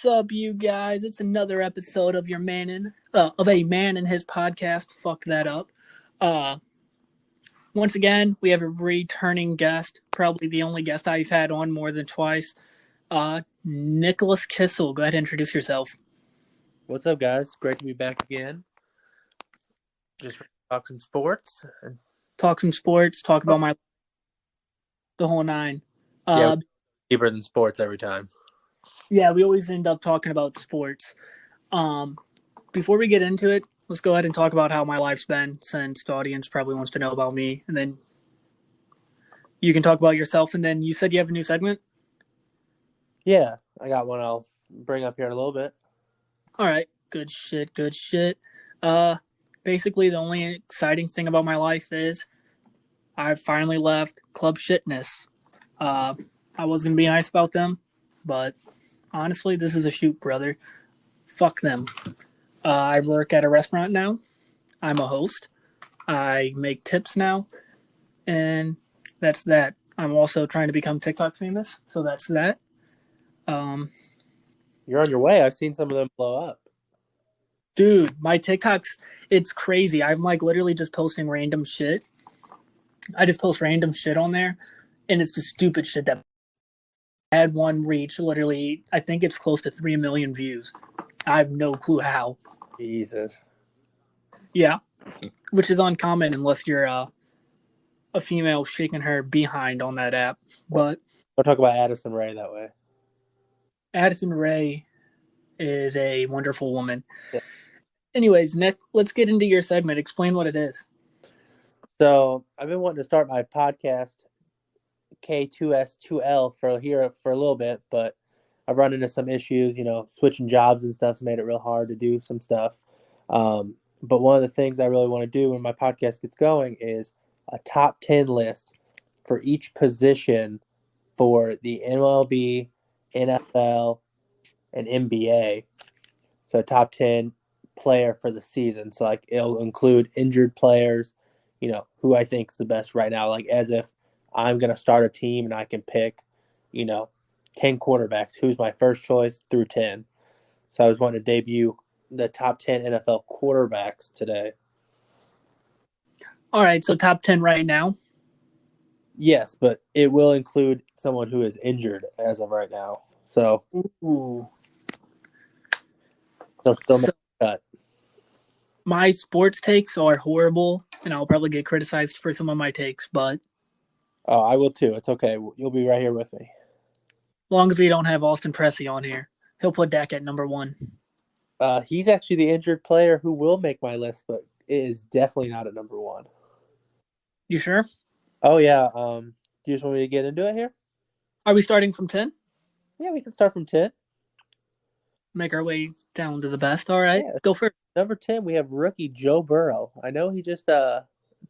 What's up, you guys? It's another episode of of a man and his podcast. Fuck that up. Uh, Once again, we have a returning guest, probably the only guest I've had on more than twice. Nicholas Kissel. Go ahead and introduce yourself. What's up, guys? Great to be back again. Just talk some sports. Talk some sports. Talk about the whole nine. Yeah, deeper than sports every time. Yeah, we always end up talking about sports. Before we get into it, let's go ahead and talk about how my life's been, since the audience probably wants to know about me, and then you can talk about yourself. And then you said you have a new segment. Yeah, I got one I'll bring up here in a little bit. All right, good shit. Basically, the only exciting thing about my life is I finally left Club Shitness. I was gonna be nice about them, but honestly, this is a shoot, brother. Fuck them. I work at a restaurant now. I'm a host. I make tips now, and that's that. I'm also trying to become TikTok famous, so that's that. You're on your way. I've seen some of them blow up. Dude, my TikToks, it's crazy. I'm like literally just posting random shit. I just post random shit on there, and it's just stupid shit that I had one reach literally, I think it's close to 3 million views. I have no clue how. Jesus. Yeah, which is uncommon unless you're a female shaking her behind on that app. But Don't talk about Addison Rae that way. Addison Rae is a wonderful woman. Yeah. Anyways, Nick, let's get into your segment. Explain what it is. So I've been wanting to start my podcast K2S2L for a little bit, but I've run into some issues. Switching jobs and stuff's made it real hard to do some stuff. But one of the things I really want to do when my podcast gets going is a top 10 list for each position for the MLB, NFL, and NBA. So top 10 player for the season. So like it'll include injured players, who I think is the best right now. Like as if I'm going to start a team and I can pick, 10 quarterbacks. Who's my first choice through 10. So I was wanting to debut the top 10 NFL quarterbacks today. All right, so top 10 right now. Yes, but it will include someone who is injured as of right now. So, Ooh. still make a cut. My sports takes are horrible, and I'll probably get criticized for some of my takes, but Oh, I will too. It's okay. You'll be right here with me. as long as we don't have Austin Pressey on here, he'll put Dak at number 1. He's actually the injured player who will make my list, but it is definitely not at number 1. You sure? Oh, yeah. Do you just want me to get into it here? Are we starting from 10? Yeah, we can start from 10. Make our way down to the best. All right, Yeah. go first. Number 10, we have rookie Joe Burrow. I know he just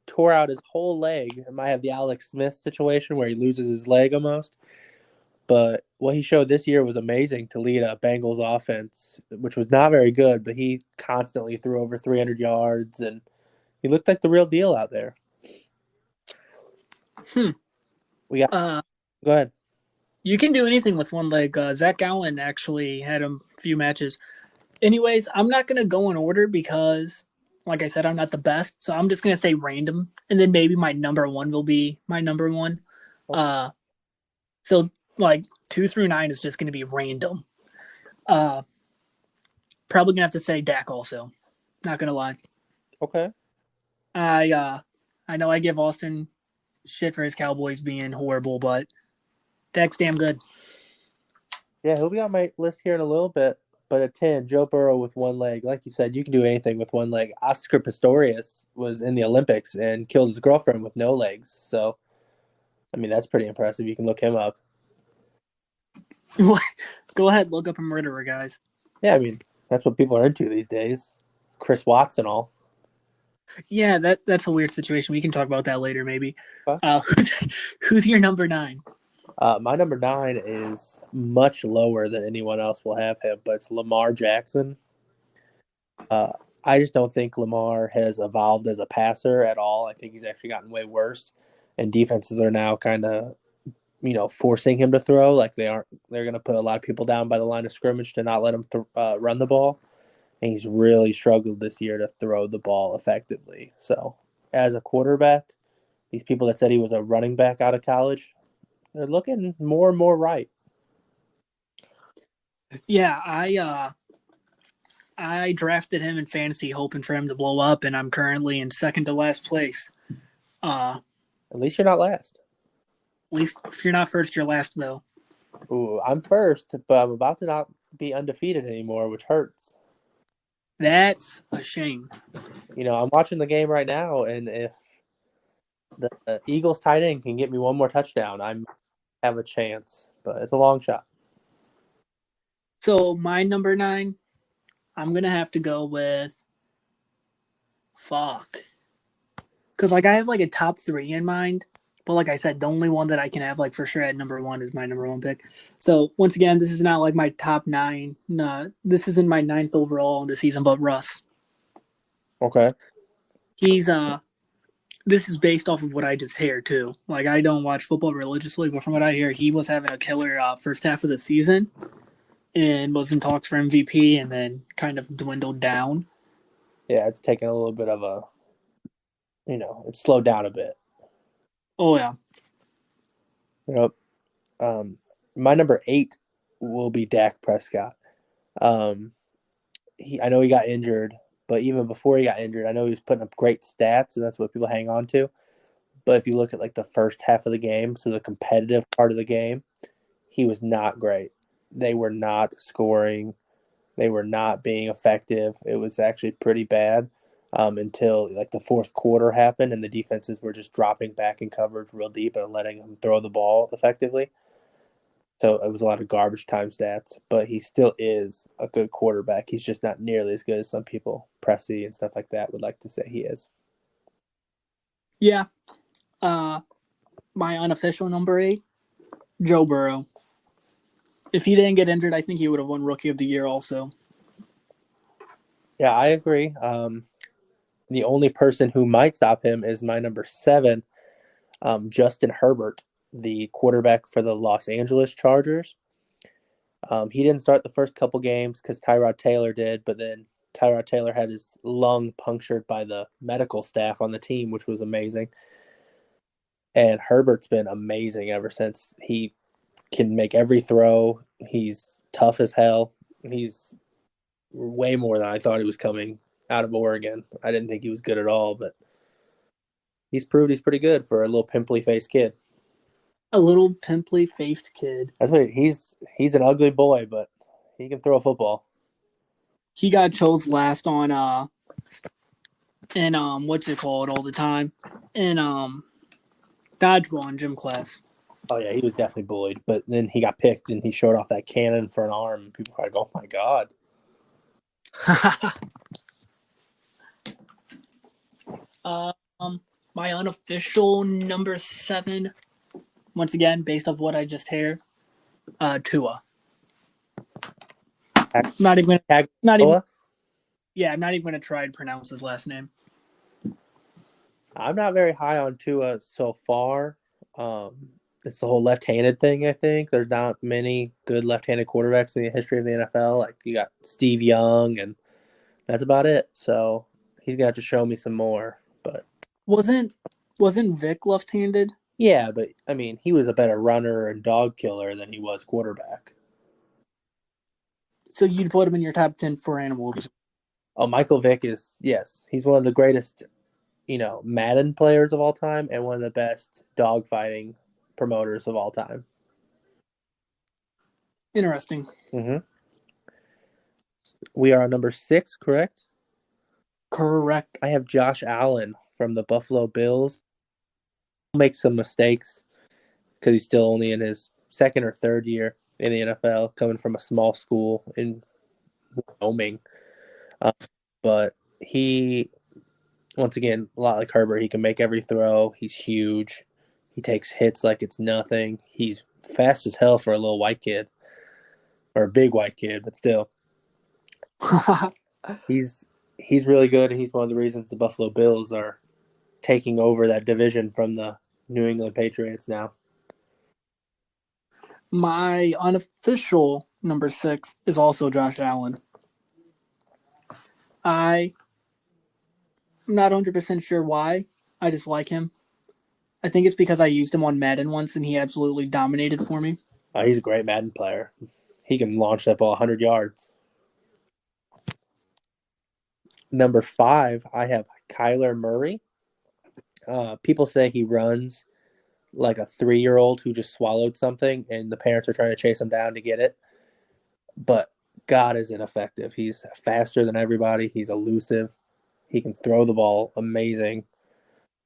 tore out his whole leg. It might have the Alex Smith situation where he loses his leg almost. But what he showed this year was amazing to lead a Bengals offense, which was not very good, but he constantly threw over 300 yards, and he looked like the real deal out there. We got. Go ahead. You can do anything with one leg. Zach Allen actually had a few matches. Anyways, I'm not going to go in order because, like I said, I'm not the best. So I'm just going to say random. And then maybe my number 1 will be my number 1. So like 2 through 9 is just going to be random. Probably going to have to say Dak also. Not going to lie. Okay. I know I give Austin shit for his Cowboys being horrible, but Dak's damn good. Yeah, he'll be on my list here in a little bit. But at 10, Joe Burrow with one leg. Like you said, you can do anything with one leg. Oscar Pistorius was in the Olympics and killed his girlfriend with no legs. So, I mean, that's pretty impressive. You can look him up. Go ahead, look up a murderer, guys. Yeah, I mean, that's what people are into these days. Chris Watts and all. Yeah, that's a weird situation. We can talk about that later, maybe. Okay. Who's your number 9? My number 9 is much lower than anyone else will have him, but it's Lamar Jackson. I just don't think Lamar has evolved as a passer at all. I think he's actually gotten way worse, and defenses are now kind of forcing him to throw. Like they're going to put a lot of people down by the line of scrimmage to not let him run the ball. And he's really struggled this year to throw the ball effectively. So as a quarterback, these people that said he was a running back out of college, they're looking more and more right. Yeah, I drafted him in fantasy, hoping for him to blow up, and I'm currently in second to last place. At least you're not last. At least if you're not first, you're last though. Ooh, I'm first, but I'm about to not be undefeated anymore, which hurts. That's a shame. I'm watching the game right now, and if the Eagles tight end can get me one more touchdown, I have a chance, but it's a long shot. So my number 9, I'm gonna have to go with fuck, because like I have like a top 3 in mind, but like I said, the only one that I can have like for sure at number 1 is my number 1 pick. So once again, this is not like my top 9. No, this isn't my 9th overall in the season, but Russ. Okay. He's this is based off of what I just hear too. Like I don't watch football religiously, but from what I hear, he was having a killer first half of the season and was in talks for MVP, and then kind of dwindled down. Yeah, it's taken a little bit of it's slowed down a bit. Oh yeah, Yep. My number 8 will be Dak Prescott. Um, I know he got injured, but even before he got injured, I know he was putting up great stats, and that's what people hang on to. But if you look at like the first half of the game, so the competitive part of the game, he was not great. They were not scoring. They were not being effective. It was actually pretty bad until like the fourth quarter happened, and the defenses were just dropping back in coverage real deep and letting him throw the ball effectively. So it was a lot of garbage time stats, but he still is a good quarterback. He's just not nearly as good as some people, Pressy and stuff like that, would like to say he is. yeah. Uh, my unofficial number 8, Joe Burrow. If he didn't get injured, I think he would have won Rookie of the Year also. Yeah, I agree. The only person who might stop him is my number 7, Justin Herbert, the quarterback for the Los Angeles Chargers. He didn't start the first couple games because Tyrod Taylor did, but then Tyrod Taylor had his lung punctured by the medical staff on the team, which was amazing. And Herbert's been amazing ever since. He can make every throw. He's tough as hell. He's way more than I thought he was coming out of Oregon. I didn't think he was good at all, but he's proved he's pretty good for a little pimply faced kid. A little pimply faced kid. That's what he's an ugly boy, but he can throw a football. He got chose last on in what's it called all the time in dodgeball in gym class. Oh yeah, he was definitely bullied, but then he got picked and he showed off that cannon for an arm. And people were like, "Oh my god!" My unofficial number 7, once again based off what I just heard, Tua. Not even, not even. Tagovailoa? Yeah, I'm not even gonna try to pronounce his last name. I'm not very high on Tua so far. It's the whole left-handed thing. I think there's not many good left-handed quarterbacks in the history of the NFL. Like you got Steve Young, and that's about it. So he's gonna have to show me some more. But Wasn't Vic left-handed? yeah, but I mean, he was a better runner and dog killer than he was quarterback. So you'd put him in your top 10 for animals. Oh, Michael Vick is yes, he's one of the greatest, Madden players of all time and one of the best dogfighting promoters of all time. Interesting. Mm-hmm. We are on number 6, correct? Correct. I have Josh Allen from the Buffalo Bills. He'll make some mistakes because he's still only in his second or third year in the NFL, coming from a small school in Wyoming. But he, once again, a lot like Herbert, he can make every throw. He's huge. He takes hits like it's nothing. He's fast as hell for a little white kid or a big white kid, but still, he's really good. And he's one of the reasons the Buffalo Bills are taking over that division from the New England Patriots now. My unofficial number 6 is also Josh Allen. I'm not 100% sure why. I just like him. I think it's because I used him on Madden once and he absolutely dominated for me. He's a great Madden player. He can launch that ball 100 yards. Number 5, I have Kyler Murray. People say he runs like a 3-year-old who just swallowed something and the parents are trying to chase him down to get it. But God is ineffective. He's faster than everybody. He's elusive. He can throw the ball amazing.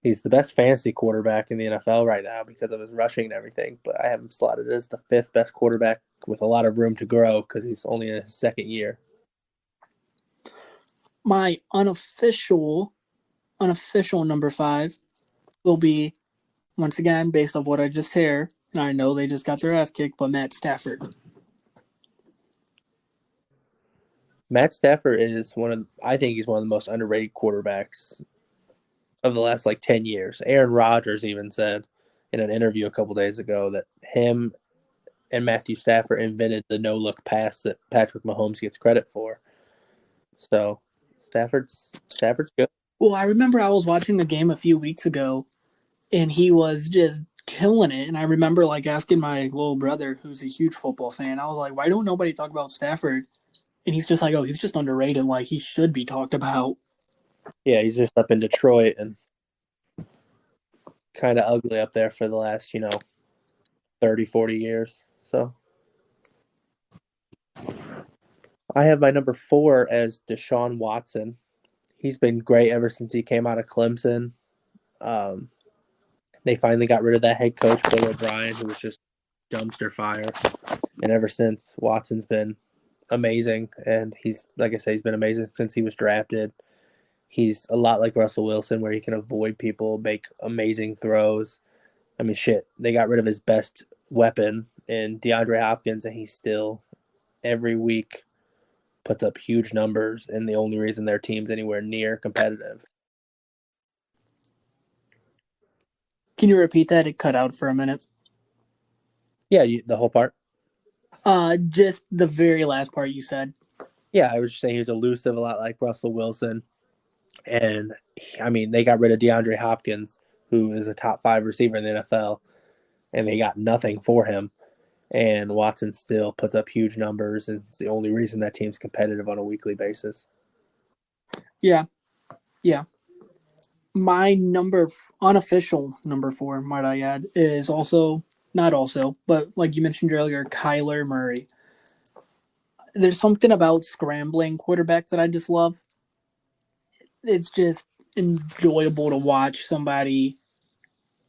He's the best fantasy quarterback in the NFL right now because of his rushing and everything. But I have him slotted as the 5th best quarterback with a lot of room to grow because he's only in his second year. My unofficial number 5 will be, once again, based on what I just heard, and I know they just got their ass kicked, but Matt Stafford. Matt Stafford is I think he's one of the most underrated quarterbacks of the last like 10 years. Aaron Rodgers even said in an interview a couple days ago that him and Matthew Stafford invented the no look pass that Patrick Mahomes gets credit for. So Stafford's good. Well, I remember I was watching a game a few weeks ago and he was just killing it. And I remember like asking my little brother, who's a huge football fan, I was like, why don't nobody talk about Stafford? And he's just like, oh, he's just underrated. Like he should be talked about. Yeah, he's just up in Detroit and kind of ugly up there for the last, 30, 40 years. So I have my number 4 as Deshaun Watson. He's been great ever since he came out of Clemson. Um, they finally got rid of that head coach, Bill O'Brien, who was just dumpster fire. And ever since, Watson's been amazing. And he's, like I say, he's been amazing since he was drafted. He's a lot like Russell Wilson, where he can avoid people, make amazing throws. I mean, shit, they got rid of his best weapon in DeAndre Hopkins, and he still, every week, puts up huge numbers. And the only reason their team's anywhere near competitive. Can you repeat that? It cut out for a minute. Yeah, the whole part. Just the very last part you said. Yeah, I was just saying he was elusive, a lot like Russell Wilson. And I mean, they got rid of DeAndre Hopkins, who is a top 5 receiver in the NFL, and they got nothing for him. And Watson still puts up huge numbers, and it's the only reason that team's competitive on a weekly basis. Yeah, yeah. My unofficial number 4, might I add, is also not also, but like you mentioned earlier, Kyler Murray. There's something about scrambling quarterbacks that I just love. It's just enjoyable to watch somebody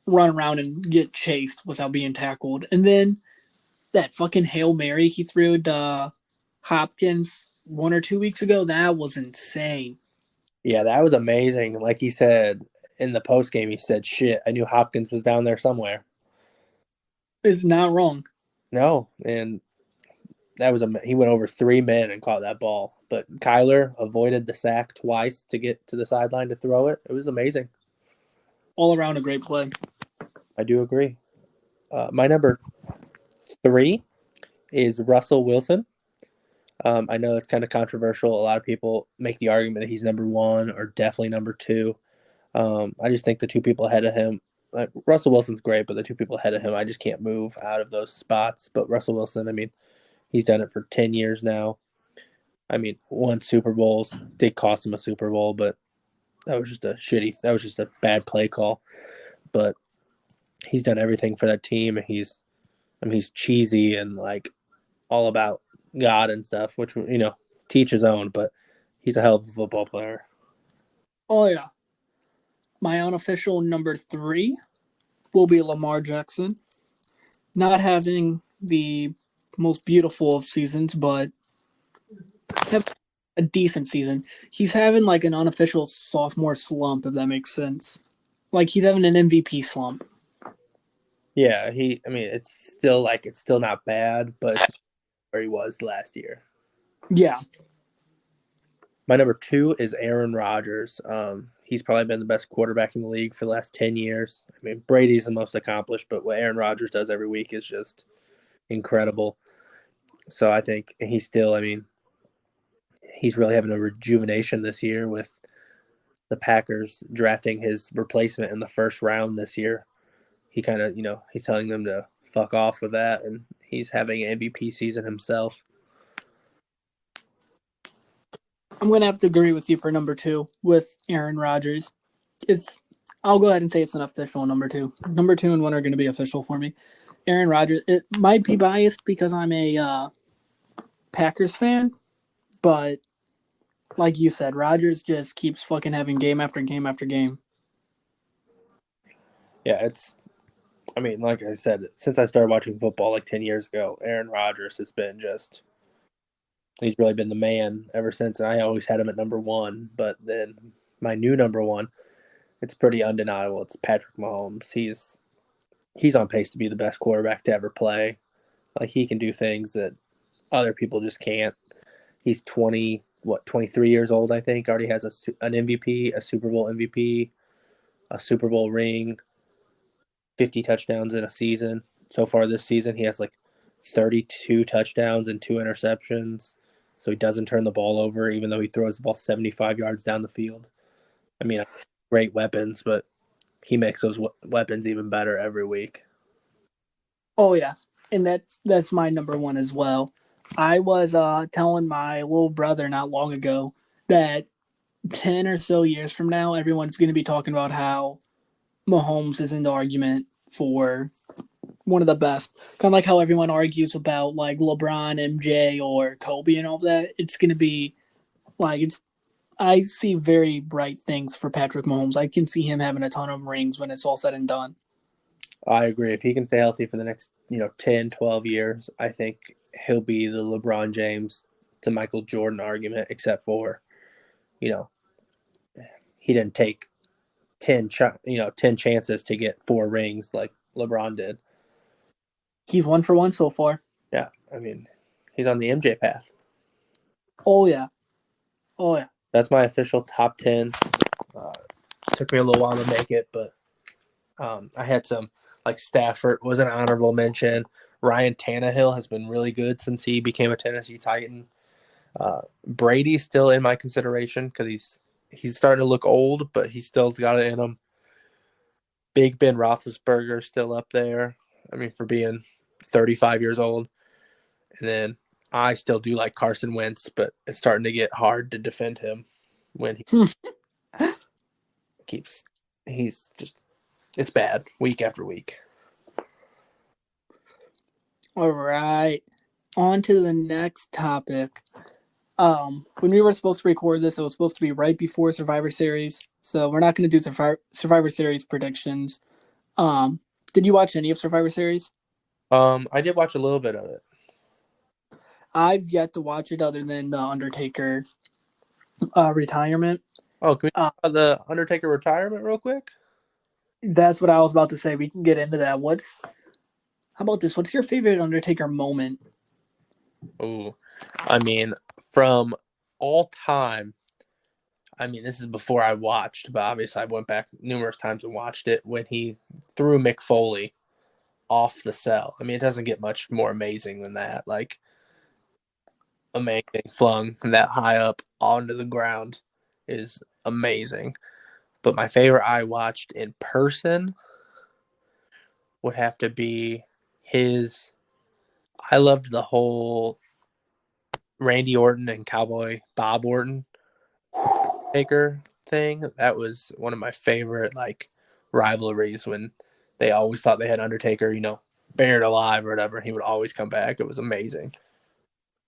run around and get chased without being tackled. And then that fucking Hail Mary he threw to Hopkins 1 or 2 weeks ago, that was insane. Yeah, that was amazing. Like he said in the post game, he said, "Shit, I knew Hopkins was down there somewhere." It's not wrong. No, and that was he went over 3 men and caught that ball. But Kyler avoided the sack twice to get to the sideline to throw it. It was amazing. All around a great play. I do agree. My number 3 is Russell Wilson. I know it's kind of controversial. A lot of people make the argument that he's number 1 or definitely number 2. I just think the two people ahead of him, like Russell Wilson's great, but the two people ahead of him, I just can't move out of those spots. But Russell Wilson, I mean, he's done it for 10 years now. I mean, won Super Bowls, did cost him a Super Bowl, but that was just a bad play call. But he's done everything for that team. He's cheesy and like all about God and stuff, which, teach his own, but he's a hell of a football player. Oh yeah. My unofficial number 3 will be Lamar Jackson. Not having the most beautiful of seasons, but have a decent season. He's having like an unofficial sophomore slump, if that makes sense. Like he's having an MVP slump. Yeah, I mean, it's still not bad, but it's where he was last year. Yeah. My number 2 is Aaron Rodgers. He's probably been the best quarterback in the league for the last 10 years. I mean, Brady's the most accomplished, but what Aaron Rodgers does every week is just incredible. So I think he's still, I mean, he's really having a rejuvenation this year with the Packers drafting his replacement in the first round this year. He kind of, he's telling them to fuck off with that, and he's having an MVP season himself. I'm gonna have to agree with you for number two with Aaron Rodgers. It's I'll go ahead and say it's an official number two. Number two and one are going to be official for me. Aaron Rodgers. It might be biased because I'm a Packers fan, but like you said, Rodgers just keeps fucking having game after game after game. Yeah, I mean, like I said, since I started watching football like 10 years ago, Aaron Rodgers has been he's really been the man ever since. And I always had him at number one, but then my new number one, it's pretty undeniable. It's Patrick Mahomes. He's on pace to be the best quarterback to ever play. Like, he can do things that other people just can't. He's 23 years old, I think. Already has an MVP, a Super Bowl MVP, a Super Bowl ring, 50 touchdowns in a season. So far this season, he has like 32 touchdowns and 2 interceptions. So he doesn't turn the ball over, even though he throws the ball 75 yards down the field. I mean, great weapons, but he makes those weapons even better every week. Oh yeah, and that's my number one as well. I was telling my little brother not long ago that 10 or so years from now, everyone's going to be talking about how Mahomes is in the argument for one of the best. Kind of like how everyone argues about like LeBron, MJ, or Kobe and all that. It's going to be like it's. I see very bright things for Patrick Mahomes. I can see him having a ton of rings when it's all said and done. I agree. If he can stay healthy for the next, 10, 12 years, I think he'll be the LeBron James to Michael Jordan argument, except for, you know, he didn't take 10 chances to get 4 rings like LeBron did. He's 1 for 1 so far. Yeah, I mean, he's on the MJ path. Oh yeah, oh yeah. That's my official top 10. Uh, Took me a little while to make it, but I had some, like, Stafford was an honorable mention. Ryan Tannehill has been really good since he became a Tennessee Titan. Brady's still in my consideration because he's starting to look old, but he still's got it in him. Big Ben Roethlisberger still up there. I mean, for being 35 years old. And then I still do like Carson Wentz, but it's starting to get hard to defend him when he keeps. He's just, it's bad week after week. All right. On to the next topic. When we were supposed to record this, it was supposed to be right before Survivor Series, so we're not going to do Survivor Series predictions. Did you watch any of Survivor Series? I did watch a little bit of it. I've yet to watch it other than the Undertaker retirement. Oh, can we Uh, talk about the Undertaker retirement real quick? that's what I was about to say. We can get into that. How about this? What's your favorite Undertaker moment? Oh, I mean, from all time, I mean, this is before I watched, but obviously I went back numerous times and watched it when he threw Mick Foley off the cell. I mean, it doesn't get much more amazing than that. Like, amazing, flung that high up onto the ground is amazing. But my favorite I watched in person would have to be his. I loved the whole Randy Orton and Cowboy Bob Orton Taker thing. That was one of my favorite, like, rivalries when they always thought they had Undertaker, buried alive or whatever. He would always come back. It was amazing.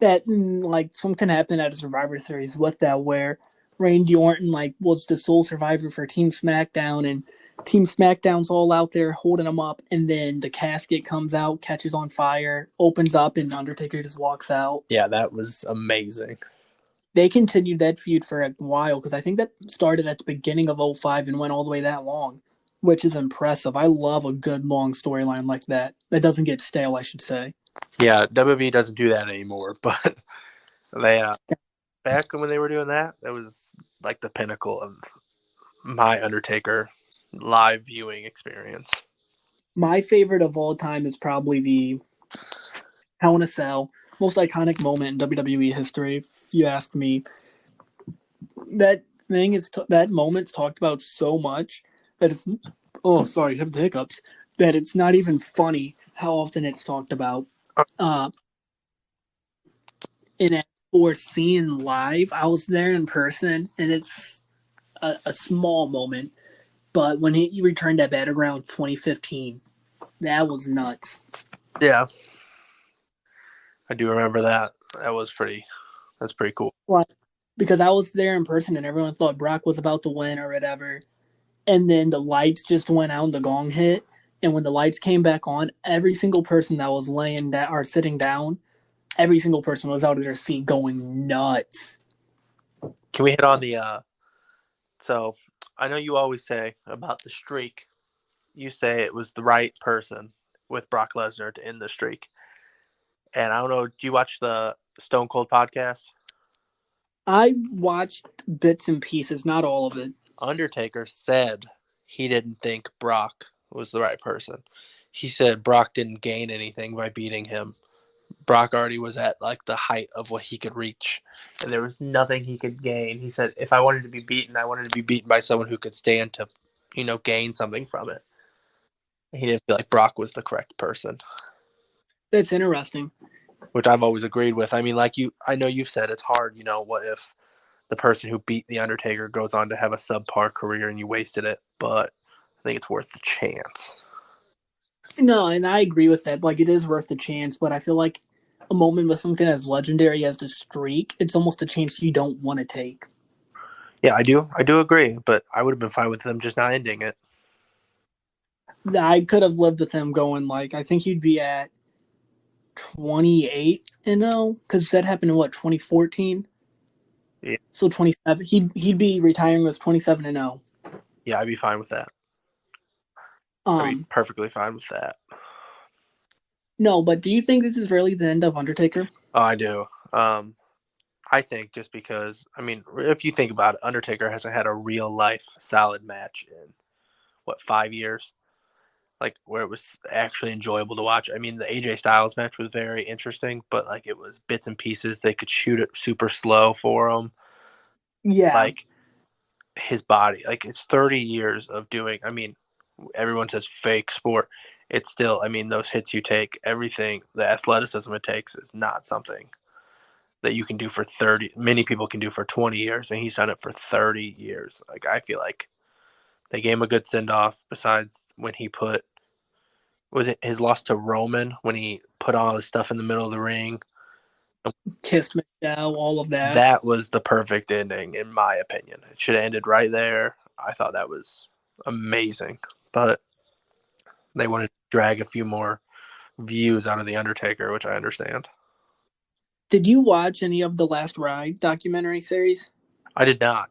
That like something happened at a Survivor Series with that where Randy Orton like was the sole survivor for Team SmackDown and Team SmackDown's all out there holding him up and then the casket comes out, catches on fire, opens up and Undertaker just walks out. Yeah, that was amazing. They continued that feud for a while because I think that started at the beginning of '05 and went all the way that long, which is impressive. I love a good long storyline like that. That doesn't get stale, I should say. Yeah, WWE doesn't do that anymore, but they back when they were doing that, that was like the pinnacle of my Undertaker live viewing experience. My favorite of all time is probably the Hell in a Cell, most iconic moment in WWE history. If you ask me, that that moment's talked about so much that it's oh sorry, I have the hiccups, that it's not even funny how often it's talked about. Uh, in for seeing live, I was there in person, and it's a small moment. But when he returned at Battleground 2015, that was nuts. Yeah, I do remember that. That's pretty cool. Well, because I was there in person, and everyone thought Brock was about to win or whatever, and then the lights just went out and the gong hit, and when the lights came back on, every single person that was laying that or sitting down, every single person was out of their seat going nuts. Can we hit on so I know you always say about the streak, you say it was the right person with Brock Lesnar to end the streak. And I don't know, do you watch the Stone Cold podcast? I watched bits and pieces, not all of it. Undertaker said he didn't think Brock was the right person. He said Brock didn't gain anything by beating him. Brock already was at like the height of what he could reach, and there was nothing he could gain. He said, if I wanted to be beaten, I wanted to be beaten by someone who could stand to, gain something from it. He didn't feel like Brock was the correct person, That's interesting. which I've always agreed with. I mean, I know you've said it's hard. What if the person who beat the Undertaker goes on to have a subpar career and you wasted it? But I think it's worth the chance. No, and I agree with that. Like, it is worth the chance, but I feel like a moment with something as legendary as the streak, it's almost a chance you don't want to take. Yeah, I do agree, but I would have been fine with them just not ending it. I could have lived with him going, like, I think he'd be at 28-0, because that happened in what, 2014? Yeah, So 27. He'd be retiring with 27-0. yeah, I'd be fine with that. I'd be Um, perfectly fine with that. no, but do you think this is really the end of Undertaker? Oh, I do. I think just because, I mean, if you think about it, Undertaker hasn't had a real life solid match in what, 5 years? Like where it was actually enjoyable to watch. I mean, the AJ Styles match was very interesting, but like it was bits and pieces. They could shoot it super slow for him. Yeah, Like his body, like it's 30 years of doing. I mean, everyone says fake sport. It's still, I mean, those hits you take, everything, the athleticism it takes is not something that you can do for 30. Many people can do for 20 years, and he's done it for 30 years. Like I feel like they gave him a good send off. Besides when he put, was it his loss to Roman when he put all his stuff in the middle of the ring? kissed Michelle, all of that. That was the perfect ending, in my opinion. It should have ended right there. I thought that was amazing, but they wanted to drag a few more views out of the Undertaker, which I understand. Did you watch any of the Last Ride documentary series? I did not.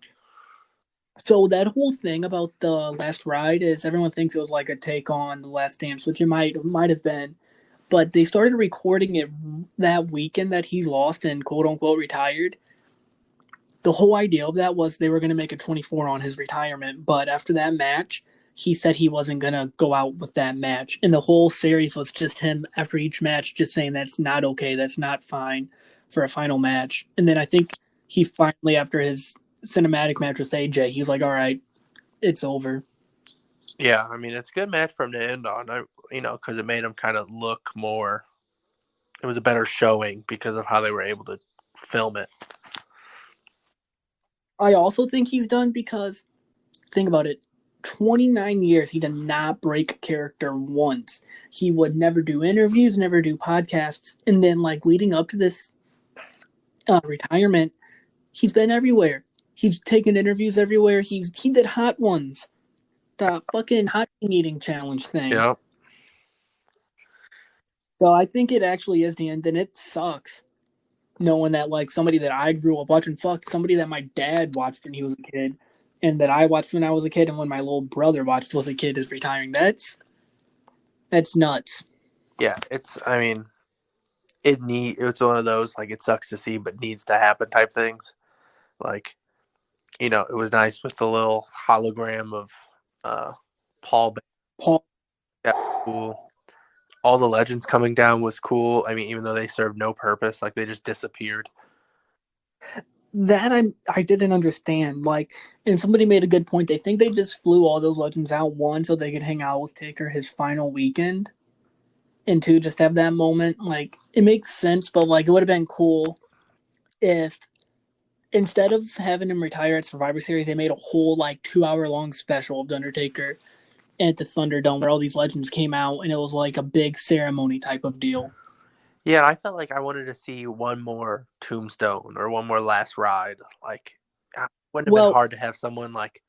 So that whole thing about the Last Ride is everyone thinks it was like a take on the Last Dance, which it might have been, but they started recording it that weekend that he lost and quote unquote retired. The whole idea of that was they were going to make a 24 on his retirement, but after that match, he said he wasn't going to go out with that match. And the whole series was just him after each match just saying that's not okay, that's not fine for a final match. And then I think he finally, after his cinematic match with AJ, he was like, all right, it's over. Yeah, I mean, it's a good match for him to end on. Because it made him kind of look more. It was a better showing because of how they were able to film it. I also think he's done because, think about it, 29 years he did not break character once. He would never do interviews, never do podcasts. And then, like, leading up to this retirement, he's been everywhere. He's taken interviews everywhere. He did hot ones, the fucking hot eating challenge thing. Yeah, So I think it actually is the end, and it sucks knowing that like somebody that I grew up watching, fuck somebody that my dad watched when he was a kid, and that I watched when I was a kid, and when my little brother watched was a kid is retiring. That's nuts. yeah. I mean, it's one of those like it sucks to see, but needs to happen type things. Like it was nice with the little hologram of uh Paul. Paul, Yeah, cool. all the legends coming down was cool. I mean, even though they served no purpose, like they just disappeared. That I didn't understand. Like, and somebody made a good point. They think they just flew all those legends out, one, so they could hang out with Taker his final weekend, and two, just have that moment. Like, it makes sense, but like, it would have been cool if instead of having him retire at Survivor Series, they made a whole like 2 hour long special of the Undertaker at the Thunderdome where all these legends came out, and it was like a big ceremony type of deal. Yeah, and I felt like I wanted to see one more Tombstone or one more Last Ride. Like, it wouldn't have been Well, hard to have someone like,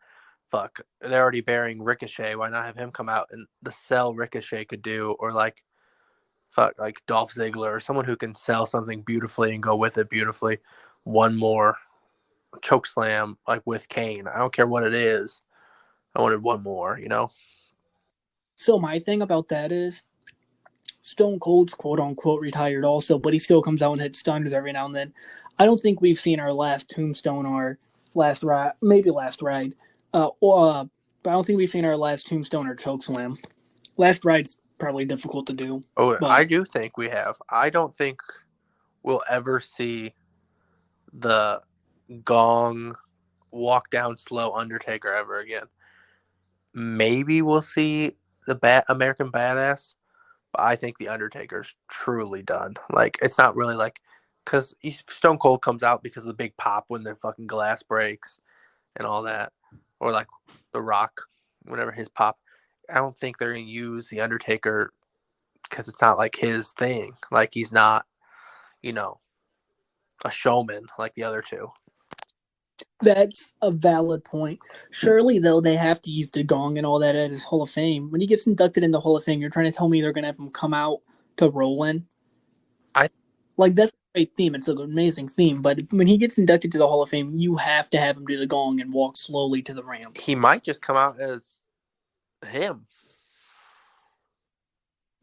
fuck, they're already burying Ricochet. Why not have him come out and the sell Ricochet could do, or like, fuck, like Dolph Ziggler or someone who can sell something beautifully and go with it beautifully. One more choke slam like with Kane. I don't care what it is. I wanted one more, you know. so my thing about that is Stone Cold's quote unquote retired also, but he still comes out and hits stunners every now and then. I don't think we've seen our last Tombstone or last ride, maybe last ride. But I don't think we've seen our last Tombstone or chokeslam. Last ride's probably difficult to do, Oh, I but do think we have. I don't think we'll ever see the gong walk down slow Undertaker ever again. Maybe we'll see the American Badass, but I think the Undertaker's truly done. Like it's not really like because Stone Cold comes out because of the big pop when the fucking glass breaks and all that, or like The Rock, whenever his pop. I don't think they're gonna use the Undertaker because it's not like his thing. Like he's not, you know, a showman like the other two. that's a valid point. Surely, though, they have to use the gong and all that at his Hall of Fame. When he gets inducted in the Hall of Fame, you're trying to tell me they're going to have him come out to Roland? I Like, that's a great theme. It's an amazing theme. But when he gets inducted to the Hall of Fame, you have to have him do the gong and walk slowly to the ramp. he might just come out as him.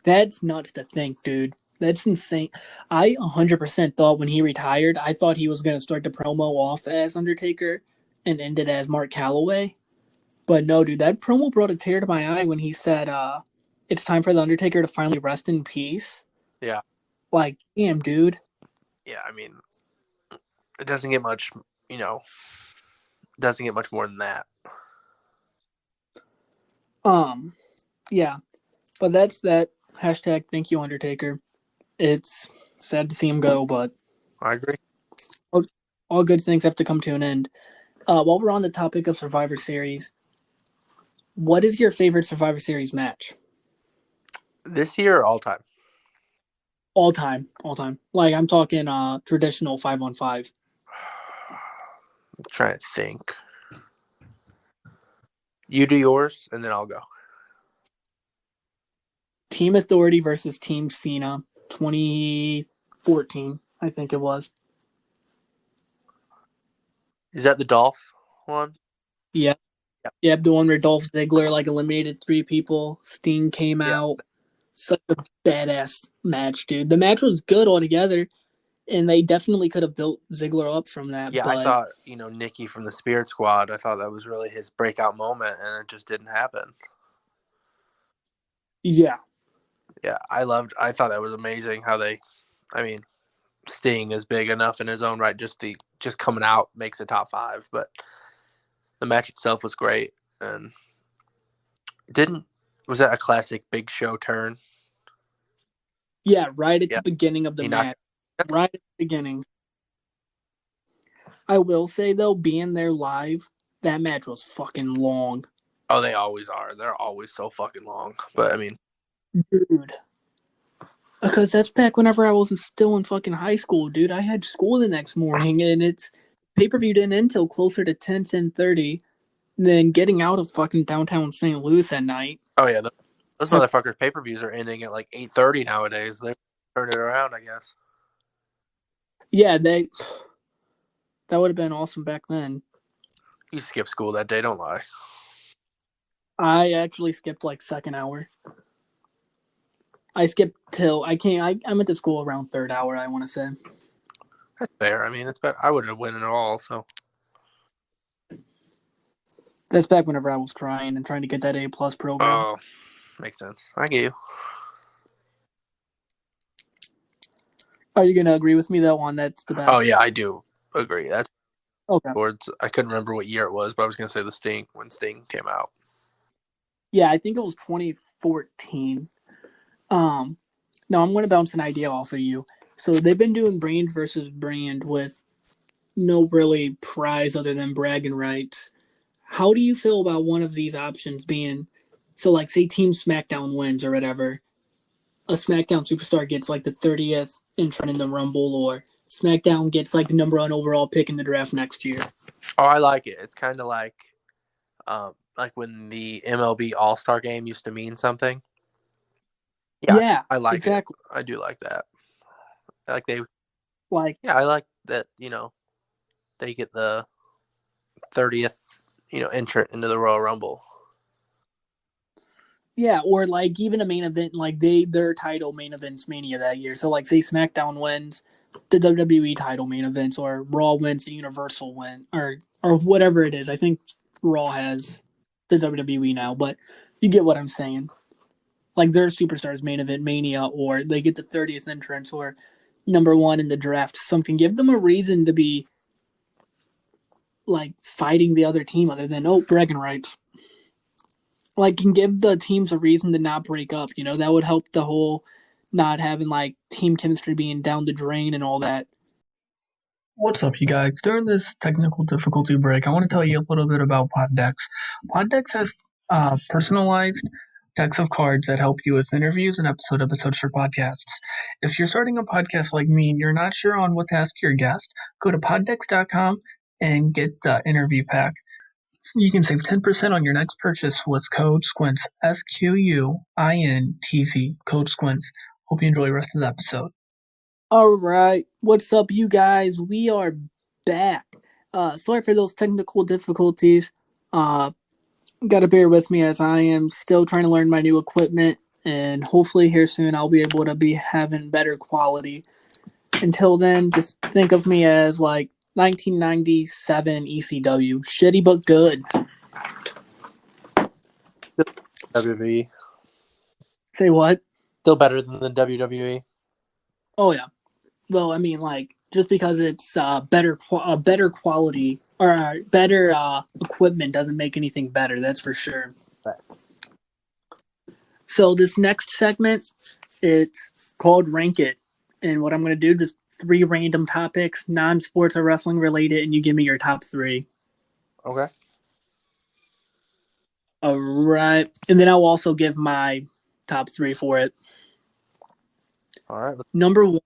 That's nuts to think, dude. That's insane. I 100% thought when he retired, I thought he was going to start the promo off as Undertaker and end it as Mark Calloway. But no, dude, that promo brought a tear to my eye when he said, it's time for the Undertaker to finally rest in peace. Yeah, Like, damn, dude. yeah. I mean, it doesn't get much, you know, doesn't get much more than that. Um, yeah. But that's that. Hashtag thank you, Undertaker. It's sad to see him go, but I agree. all, all good things have to come to an end. While we're on the topic of Survivor Series, what is your favorite Survivor Series match? This year, all time. All time, all time. Like I'm talking traditional 5-on-5. I'm trying to think. You do yours, and then I'll go. Team Authority versus Team Cena 2014, I think it was. Is that the Dolph one? Yeah. Yeah, Yeah, the one where Dolph Ziggler like eliminated three people. Sting came yeah, out. Such a badass match, dude. The match was good altogether, and they definitely could have built Ziggler up from that, yeah. I but thought Nikki from the Spirit Squad. I thought that was really his breakout moment, and it just didn't happen. yeah. Yeah, I loved. I thought that was amazing how they. I mean, Sting is big enough in his own right. Just coming out makes a top five, but the match itself was great. And didn't was that a classic Big Show turn? Yeah, right at Yeah, the beginning of the he knocked. match. Right at the beginning. I will say though, being there live, that match was fucking long. Oh, they always are. They're always so fucking long. But I mean, Dude. Because that's back whenever I wasn't still in fucking high school, dude. I had school the next morning and it's pay-per-view didn't end until closer to 10:30. Then getting out of fucking downtown St. Louis at night. oh yeah, those motherfuckers pay per views are ending at like 8:30 nowadays. They turn it around, I guess. Yeah, that would have been awesome back then. You skipped school that day. Don't lie. I actually skipped like second hour. I skipped till I can't. I went to school around third hour. I want to say That's fair. I mean, it's better. I wouldn't have won it all. So that's back whenever I was trying to get that A plus program. oh, makes sense. I get you. Are you gonna agree with me though on that's the Oh best? yeah, I do agree. That's Okay. towards. I couldn't remember what year it was, but I was gonna say the Sting when Sting came out. Yeah, I think it was 2014. Um, now I'm gonna bounce an idea off of you. So they've been doing brand versus brand with no really prize other than bragging rights. How do you feel about one of these options being so like say Team SmackDown wins or whatever, a SmackDown superstar gets like the 30th entrant in the Rumble, or SmackDown gets like the number one overall pick in the draft next year. Oh, I like it. It's kind of like when the MLB All Star Game used to mean something. Yeah, Yeah, I like it. exactly. I do like that. Like they, Like yeah, I like that. They get the 30th, entrant into the Royal Rumble. yeah, or like even a main event, like their title main events Mania that year. So like say SmackDown wins the WWE title main events, or Raw wins the Universal win, or whatever it is. I think Raw has the WWE now, but you get what I'm saying. Like their superstars main event Mania, or they get the 30th entrance, or number one in the draft. Something give them a reason to be like fighting the other team other than bragging rights. Like can give the teams a reason to not break up. You know that would help the whole not having like team chemistry being down the drain and all that. What's up, you guys? During this technical difficulty break, I want to tell you a little bit about Poddex. Poddex has personalized decks of cards that help you with interviews and episodes for podcasts. If you're starting a podcast like me and you're not sure on what to ask your guest, go to poddex.com and get the interview pack. You can save 10% on your next purchase with code SQUINTZ, SQUINTZ, code SQUINTZ. Hope you enjoy the rest of the episode. All right, what's up, you guys? We are back. Sorry for those technical difficulties. Uh, Gotta bear with me as I am still trying to learn my new equipment, and hopefully here soon I'll be able to be having better quality. Until then, just think of me as like 1997 ECW, shitty but good. WWE. Say what? Still better than the WWE. Oh yeah. Well, I mean, like just because it's better quality or better equipment doesn't make anything better. That's for sure. So this next segment, it's called Rank It, and what I'm going to do is 3 random topics, non-sports or wrestling related, and you give me your top 3. Okay. All right, and then I'll also give my top 3 for it. All right. Number 1,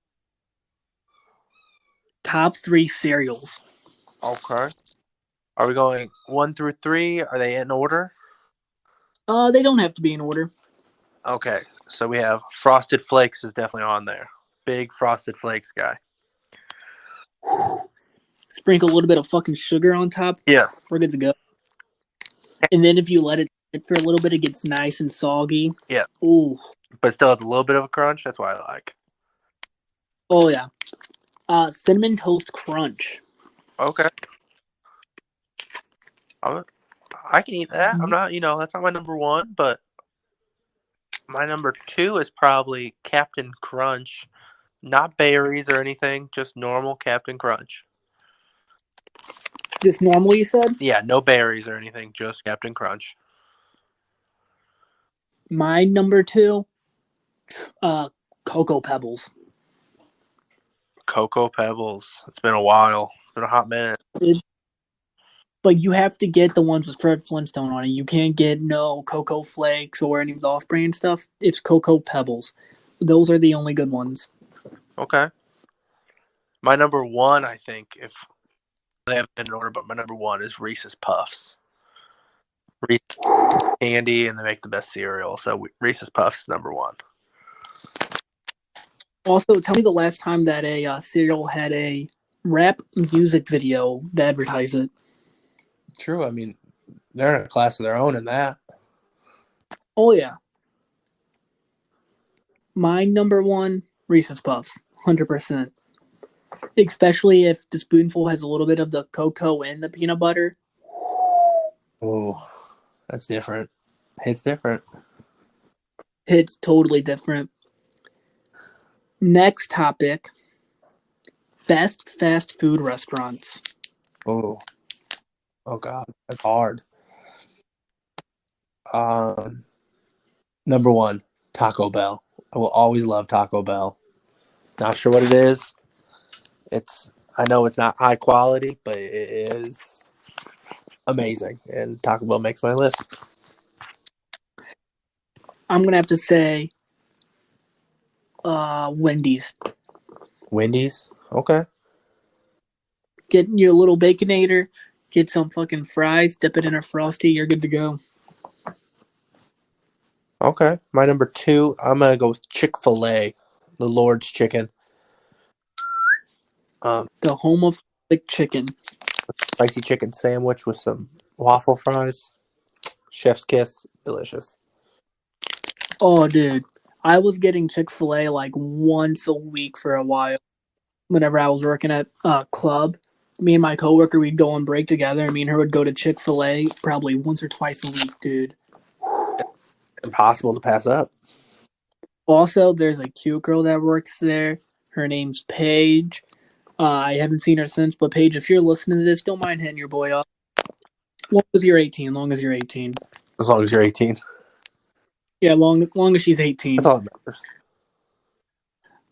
top 3 cereals. Okay. Are we going 1 through 3? Are they in order? They don't have to be in order. Okay. So we have Frosted Flakes is definitely on there. Big Frosted Flakes guy. Sprinkle a little bit of fucking sugar on top. Yes. We're good to go. And then if you let it sit for a little bit, it gets nice and soggy. Yeah. Ooh. But it still has a little bit of a crunch. That's why I like. Oh yeah. Cinnamon Toast Crunch. Okay. I can eat that. I'm not, that's not my number 1, but my number 2 is probably Captain Crunch. Not berries or anything, just normal Captain Crunch. Just normal, you said? Yeah, no berries or anything, just Captain Crunch. My number 2, Cocoa Pebbles. Cocoa Pebbles. It's been a while. It's been a hot minute. But you have to get the ones with Fred Flintstone on it. You can't get no Cocoa Flakes or any of the off-brand stuff. It's Cocoa Pebbles. Those are the only good ones. Okay. My number 1, I think, if they haven't been in order, but my number 1 is Reese's Puffs. Reese's candy, and they make the best cereal. So Reese's Puffs is number 1. Also, tell me the last time that a cereal had a rap music video to advertise it. True. I mean, they're in a class of their own in that. Oh, yeah. My number 1, Reese's Puffs. 100%. Especially if the spoonful has a little bit of the cocoa and the peanut butter. Oh, that's different. It's different. It's totally different. Next topic, Best fast food restaurants. Oh, oh God, that's hard. Um, Number one, Taco Bell. I will always love Taco Bell. Not sure what it is. I know it's not high quality, but it is amazing, and Taco Bell makes my list. I'm gonna have to say Wendy's. Wendy's, okay, Get your little baconator, get some fucking fries, dip it in a frosty, you're good to go. okay. My number two, I'm gonna go with Chick-fil-A, the Lord's Chicken. The home of chicken. Spicy chicken sandwich with some waffle fries. Chef's kiss, delicious. Oh, dude. I was getting Chick-fil-A like once a week for a while. Whenever I was working at a club, me and my coworker, we'd go on break together, and me and her would go to Chick-fil-A probably once or twice a week, dude. Impossible to pass up. Also, there's a cute girl that works there. Her name's Paige. I haven't seen her since, but Paige, if you're listening to this, don't mind hitting your boy up. Long as you're 18, long as you're 18. As long as you're 18. Yeah, long as she's 18. That's all that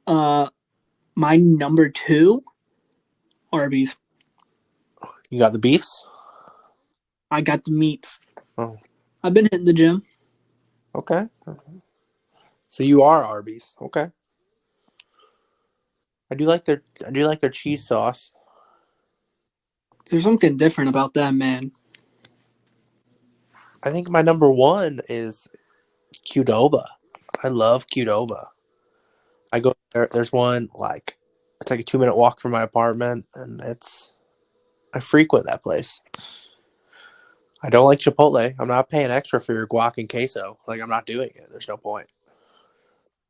matters. My number two, Arby's. You got the beefs? I got the meats. Oh, I've been hitting the gym. okay. So you are Arby's. Okay. I do like their cheese sauce. There's something different about that, man. I think my number one is Qdoba. I love Qdoba. I go there. There's one like it's like a 2-minute walk from my apartment, and I frequent that place. I don't like Chipotle. I'm not paying extra for your guac and queso. Like I'm not doing it. There's no point.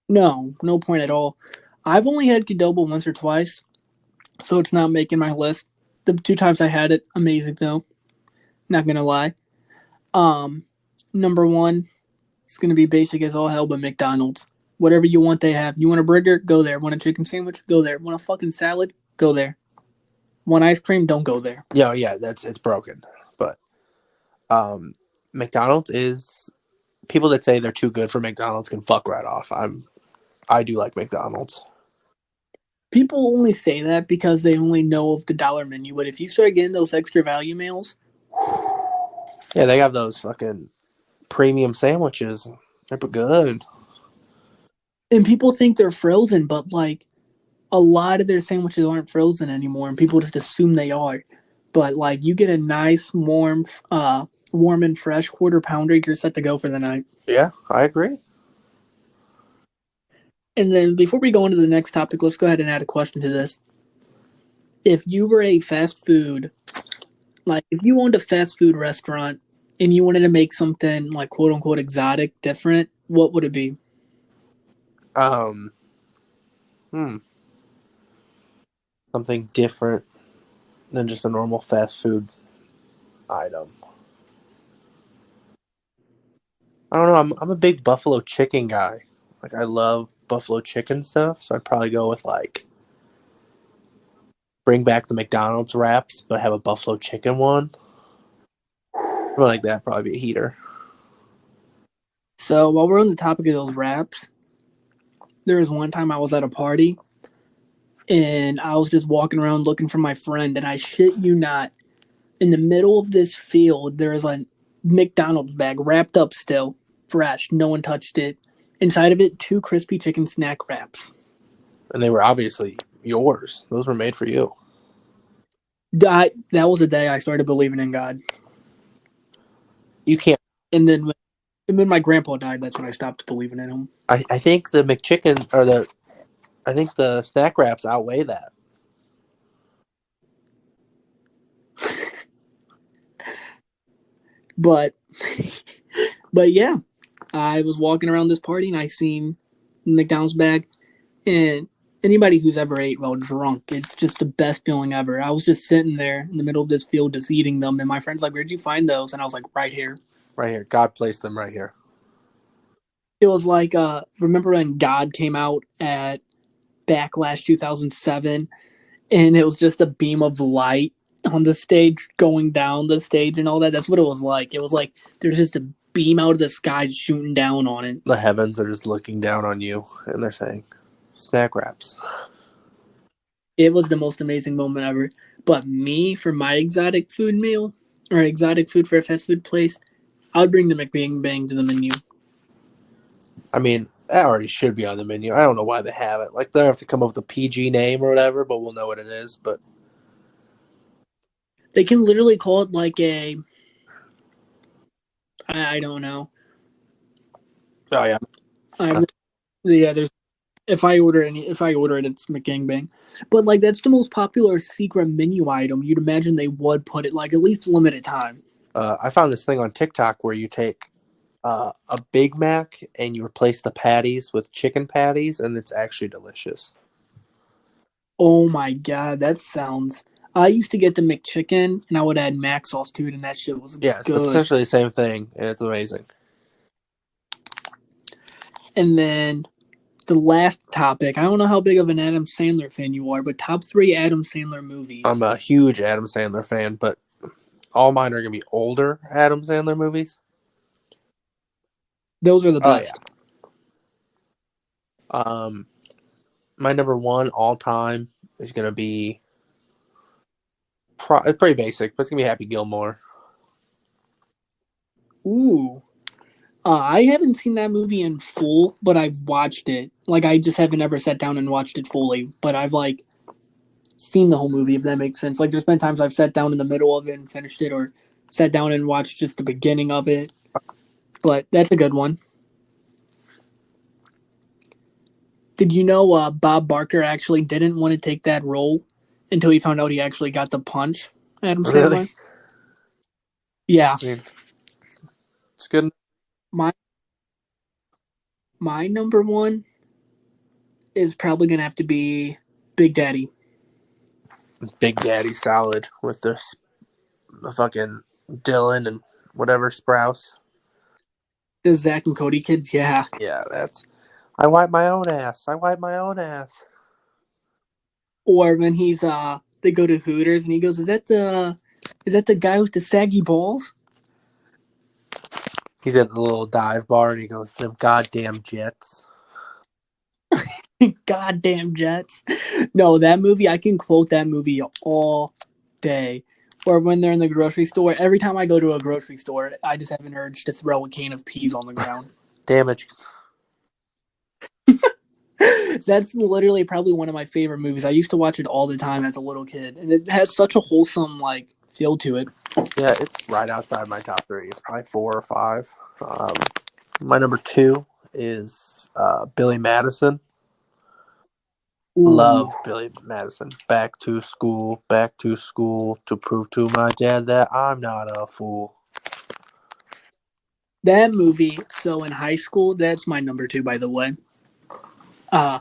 No point at all. I've only had Qdoba once or twice, so it's not making my list. The two times I had it, amazing though. Not gonna lie. Number one, it's gonna be basic as all hell, but McDonald's. Whatever you want, they have. You want a burger? Go there. Want a chicken sandwich? Go there. Want a fucking salad? Go there. Want ice cream? Don't go there. Yeah, it's broken. But McDonald's is people that say they're too good for McDonald's can fuck right off. I do like McDonald's. People only say that because they only know of the dollar menu, but if you start getting those extra value meals, Yeah, they have those fucking premium sandwiches. They're good. and people think they're frozen, but like a lot of their sandwiches aren't frozen anymore, and people just assume they are. But like you get a nice warm and fresh quarter pounder, you're set to go for the night. Yeah, I agree. And then before we go into the next topic, let's go ahead and add a question to this. If you were a fast food, like if you owned a fast food restaurant and you wanted to make something like quote unquote exotic, different, what would it be? Um, Something different than just a normal fast food item. I don't know. I'm a big buffalo chicken guy. Like I love buffalo chicken stuff, so I'd probably go with like bring back the McDonald's wraps, but have a buffalo chicken one. Something like that probably be a heater. So while we're on the topic of those wraps, there was one time I was at a party and I was just walking around looking for my friend, and I shit you not, in the middle of this field there was a McDonald's bag wrapped up still, fresh, no one touched it. Inside of it, two crispy chicken snack wraps. And they were obviously yours. Those were made for you. That was the day I started believing in God. You can't. And then when my grandpa died, that's when I stopped believing in him. I think the McChicken or I think the snack wraps outweigh that. But but yeah, I was walking around this party and I seen McDonald's bag, and anybody who's ever ate while drunk, it's just the best feeling ever. I was just sitting there in the middle of this field just eating them, and my friend's like, "Where'd you find those?" And I was like, "Right here." Right here. God placed them right here. It was like remember when God came out at Backlash 2007, and it was just a beam of light on the stage going down the stage and all that. That's what it was like. It was like there's just a beam out of the sky shooting down on it. The heavens are just looking down on you, and they're saying, "Snack wraps." It was the most amazing moment ever. But me, for my exotic food meal or exotic food for a fast food place, I would bring the McBang Bang to the menu. I mean, that already should be on the menu. I don't know why they have it. Like, they don't have to come up with a PG name or whatever, but we'll know what it is. But They can literally call it like a, I don't know. oh yeah, I yeah, there's if I order it, it's McGangbang. But like that's the most popular secret menu item. You'd imagine they would put it like at least limited time. I found this thing on TikTok where you take a Big Mac and you replace the patties with chicken patties, and it's actually delicious. Oh my god, that sounds. I used to get the McChicken and I would add mac sauce to it, and that shit was Yeah, it's good. essentially the same thing, and it's amazing. And then the last topic. I don't know how big of an Adam Sandler fan you are, but top three Adam Sandler I'm movies. a huge Adam Sandler fan, but all mine are gonna be older Adam Sandler movies. Those are the Oh yeah. best. My number one all time is gonna be it's pretty basic, but it's gonna be Happy Gilmore. Ooh. I haven't seen that movie in full, but I've watched it. Like I just haven't ever sat down and watched it fully, but I've like seen the whole movie if that makes sense. Like there's been times I've sat down in the middle of it and finished it, or sat down and watched just the beginning of it. But that's a good one. Did you know Bob Barker actually didn't want to take that role until he found out he actually got the punch? Adam Really? Sandler. Yeah, I mean, it's good. my my number one is probably gonna have to be Big Daddy. Big Daddy salad with the fucking Dylan and whatever Sprouse. The Zach and Cody kids, yeah. Yeah, that's. I wipe my own ass. I wipe my own ass. Or when they go to Hooters and he goes, is that the guy with the saggy balls? He's at the little dive bar and he goes, "Them goddamn Jets." Goddamn Jets. No, that movie, I can quote that movie all day. Or when they're in the grocery store, every time I go to a grocery store, I just have an urge to throw a can of peas on the ground. Damage. That's literally probably one of my favorite movies. I used to watch it all the time as a little kid, and it has such a wholesome like feel to it. Yeah, it's right outside my top three. It's probably 4 or 5. My number two is Billy Madison. Ooh, Love Billy Madison. Back to school to prove to my dad that I'm not a fool. that movie. So in high school, that's my number two, by the way. Uh,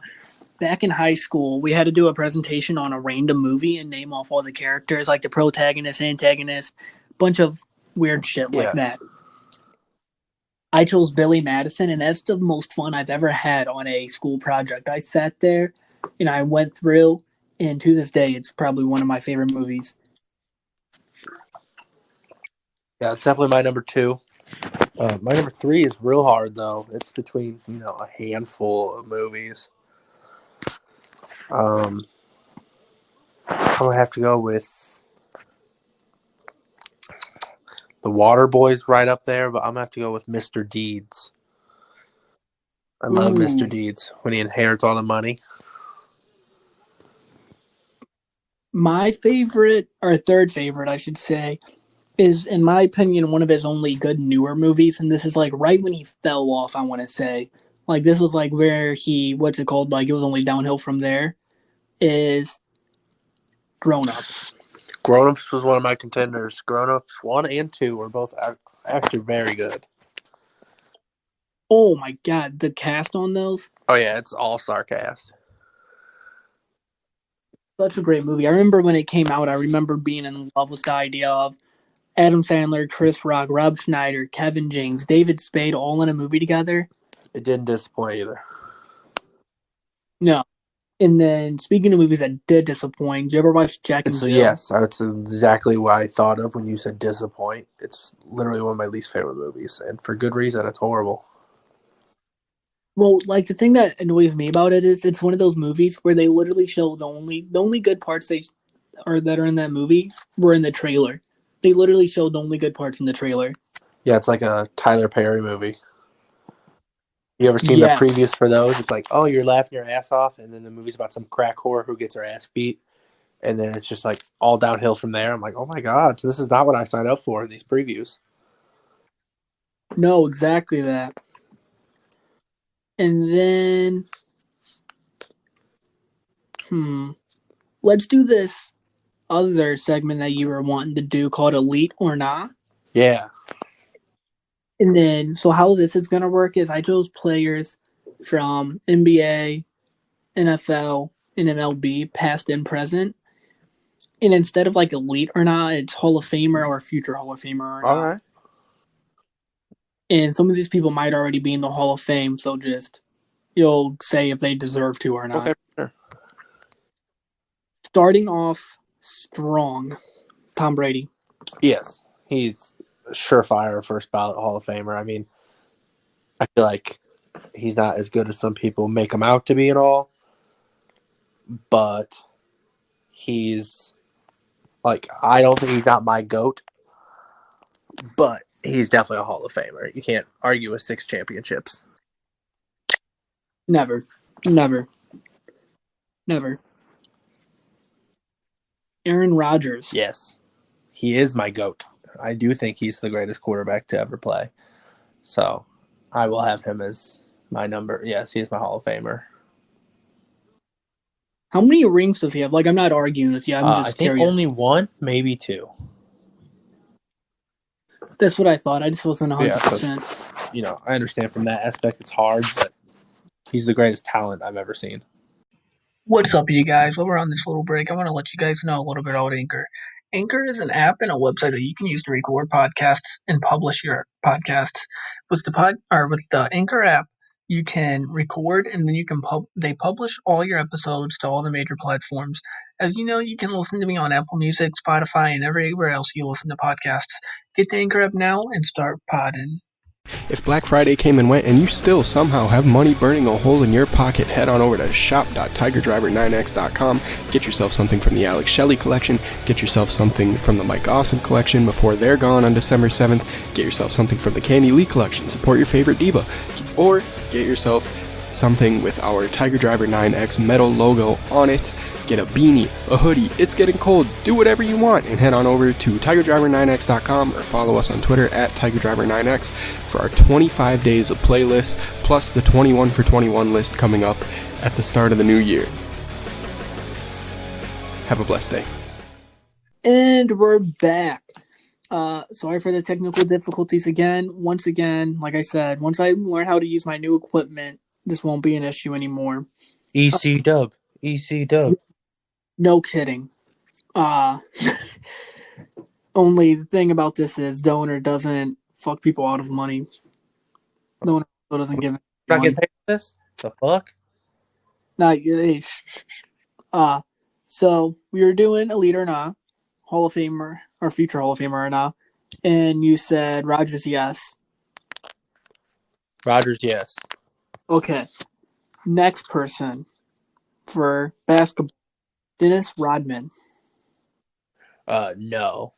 Back in high school, we had to do a presentation on a random movie and name off all the characters, like the protagonist, antagonist, bunch of weird shit like Yeah. that. I chose Billy Madison, and that's the most fun I've ever had on a school project. I sat there and I went through, and to this day, it's probably one of my favorite movies. Yeah, it's definitely my number two. My number three is real hard, though. It's between, a handful of movies. I'm going to have to go with The Water Boys right up there, but I'm going to have to go with Mr. Deeds. I love Mr. Ooh. Deeds when he inherits all the money. My favorite, or third favorite, I should say, is, in my opinion, one of his only good newer movies. And this is like right when he fell off, I want to say. Like, this was like where what's it called? Like, it was only downhill from there. Is Grown Ups. Grown Ups was one of my contenders. Grown Ups 1 and 2 were both actually very good. Oh my god, the cast on those. Oh, yeah, it's all sarcasm. Such a great movie. I remember when it came out, I remember being in love with the idea of Adam Sandler, Chris Rock, Rob Schneider, Kevin James, David Spade all in a movie together. It didn't disappoint either. No. And then speaking of movies that did disappoint, did you ever watch Jack and So Jill? yes, that's exactly what I thought of when you said disappoint. It's literally one of my least favorite movies, and for good reason. It's horrible. Well, like the thing that annoys me about it is it's one of those movies where they literally show the only good parts they are that are in that movie were in the trailer. They literally showed the only good parts in the trailer. Yeah, it's like a Tyler Perry movie. You ever seen the Yes. previews for those? It's like, oh, you're laughing your ass off, and then the movie's about some crack whore who gets her ass beat, and then it's just like all downhill from there. I'm like, oh my god, this is not what I signed up for in these previews. No, exactly that. And then hmm, let's do this other segment that you were wanting to do called Elite or Not. Yeah, And then so how this is gonna work is I chose players from NBA, NFL, and MLB, past and present. And instead of like elite or not, it's Hall of Famer or future Hall of Famer or all not. right, And some of these people might already be in the Hall of Fame, so just you'll say if they deserve to or not. okay, sure. Starting off strong, Tom Brady. Yes, he's a surefire first ballot Hall of Famer. I mean, I feel like he's not as good as some people make him out to be and all, but he's like, I don't think he's not my goat, but he's definitely a Hall of Famer. You can't argue with 6 championships. Never, never, never. Aaron Rodgers. Yes, he is my goat. I do think he's the greatest quarterback to ever play. So I will have him as my number. Yes, he's my Hall of Famer. How many rings does he have? Like, I'm not arguing with you. I'm I just think curious. only one, maybe two. That's what I thought. I just wasn't Yeah, 100%. because, I understand from that aspect it's hard, but he's the greatest talent I've ever seen. What's up, you guys? While we're on this little break, I want to let you guys know a little bit about Anchor. Anchor is an app and a website that you can use to record podcasts and publish your podcasts. With the Anchor app, you can record and then they publish all your episodes to all the major platforms. As you know, you can listen to me on Apple Music, Spotify, and everywhere else you listen to podcasts. Get the Anchor app now and start podding. If Black Friday came and went and you still somehow have money burning a hole in your pocket, head on over to shop.tigerdriver9x.com. Get yourself something from the Alex Shelley collection. Get yourself something from the Mike Awesome collection before they're gone on December 7th. Get yourself something from the Candy Lee collection. Support your favorite diva. Or get yourself something with our Tiger Driver 9X metal logo on it. Get a beanie, a hoodie, it's getting cold, do whatever you want, and head on over to TigerDriver9X.com or follow us on Twitter at TigerDriver9X for our 25 days of playlists, plus the 21 for 21 list coming up at the start of the new year. Have a blessed day. And we're back. Sorry for the technical difficulties again. Once again, like I said, once I learn how to use my new equipment, this won't be an issue anymore. EC Dub. EC Dub. No kidding. Uh, only thing about this is donor doesn't fuck people out of money. Donor doesn't give Not money. getting paid for this? The fuck? Not hey, so we were doing Elite or Not, Hall of Famer or future Hall of Famer or not, and you said Rogers yes. Rodgers, yes. Okay. Next person for basketball, Dennis Rodman. No.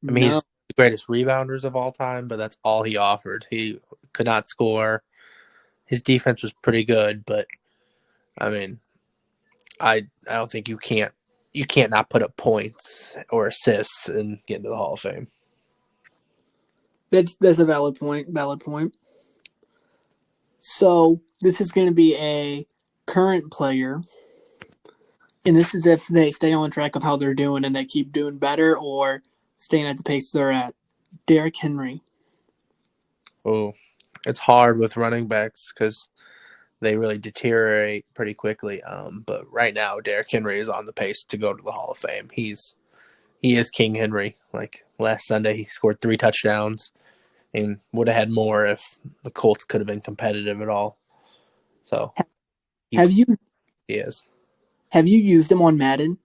I mean, No. he's the greatest rebounders of all time, but that's all he offered. He could not score. His defense was pretty good, but I mean, I don't think you can't not put up points or assists and get into the Hall of Fame. That's a valid point. Valid point. So this is going to be a current player, and this is if they stay on track of how they're doing and they keep doing better or staying at the pace they're at. Derrick Henry. Oh, it's hard with running backs because they really deteriorate pretty quickly. But right now, Derrick Henry is on the pace to go to the Hall of Fame. He is King Henry. Like last Sunday, he scored 3 touchdowns and would have had more if the Colts could have been competitive at all. So Have you He is. Have you used him on Madden?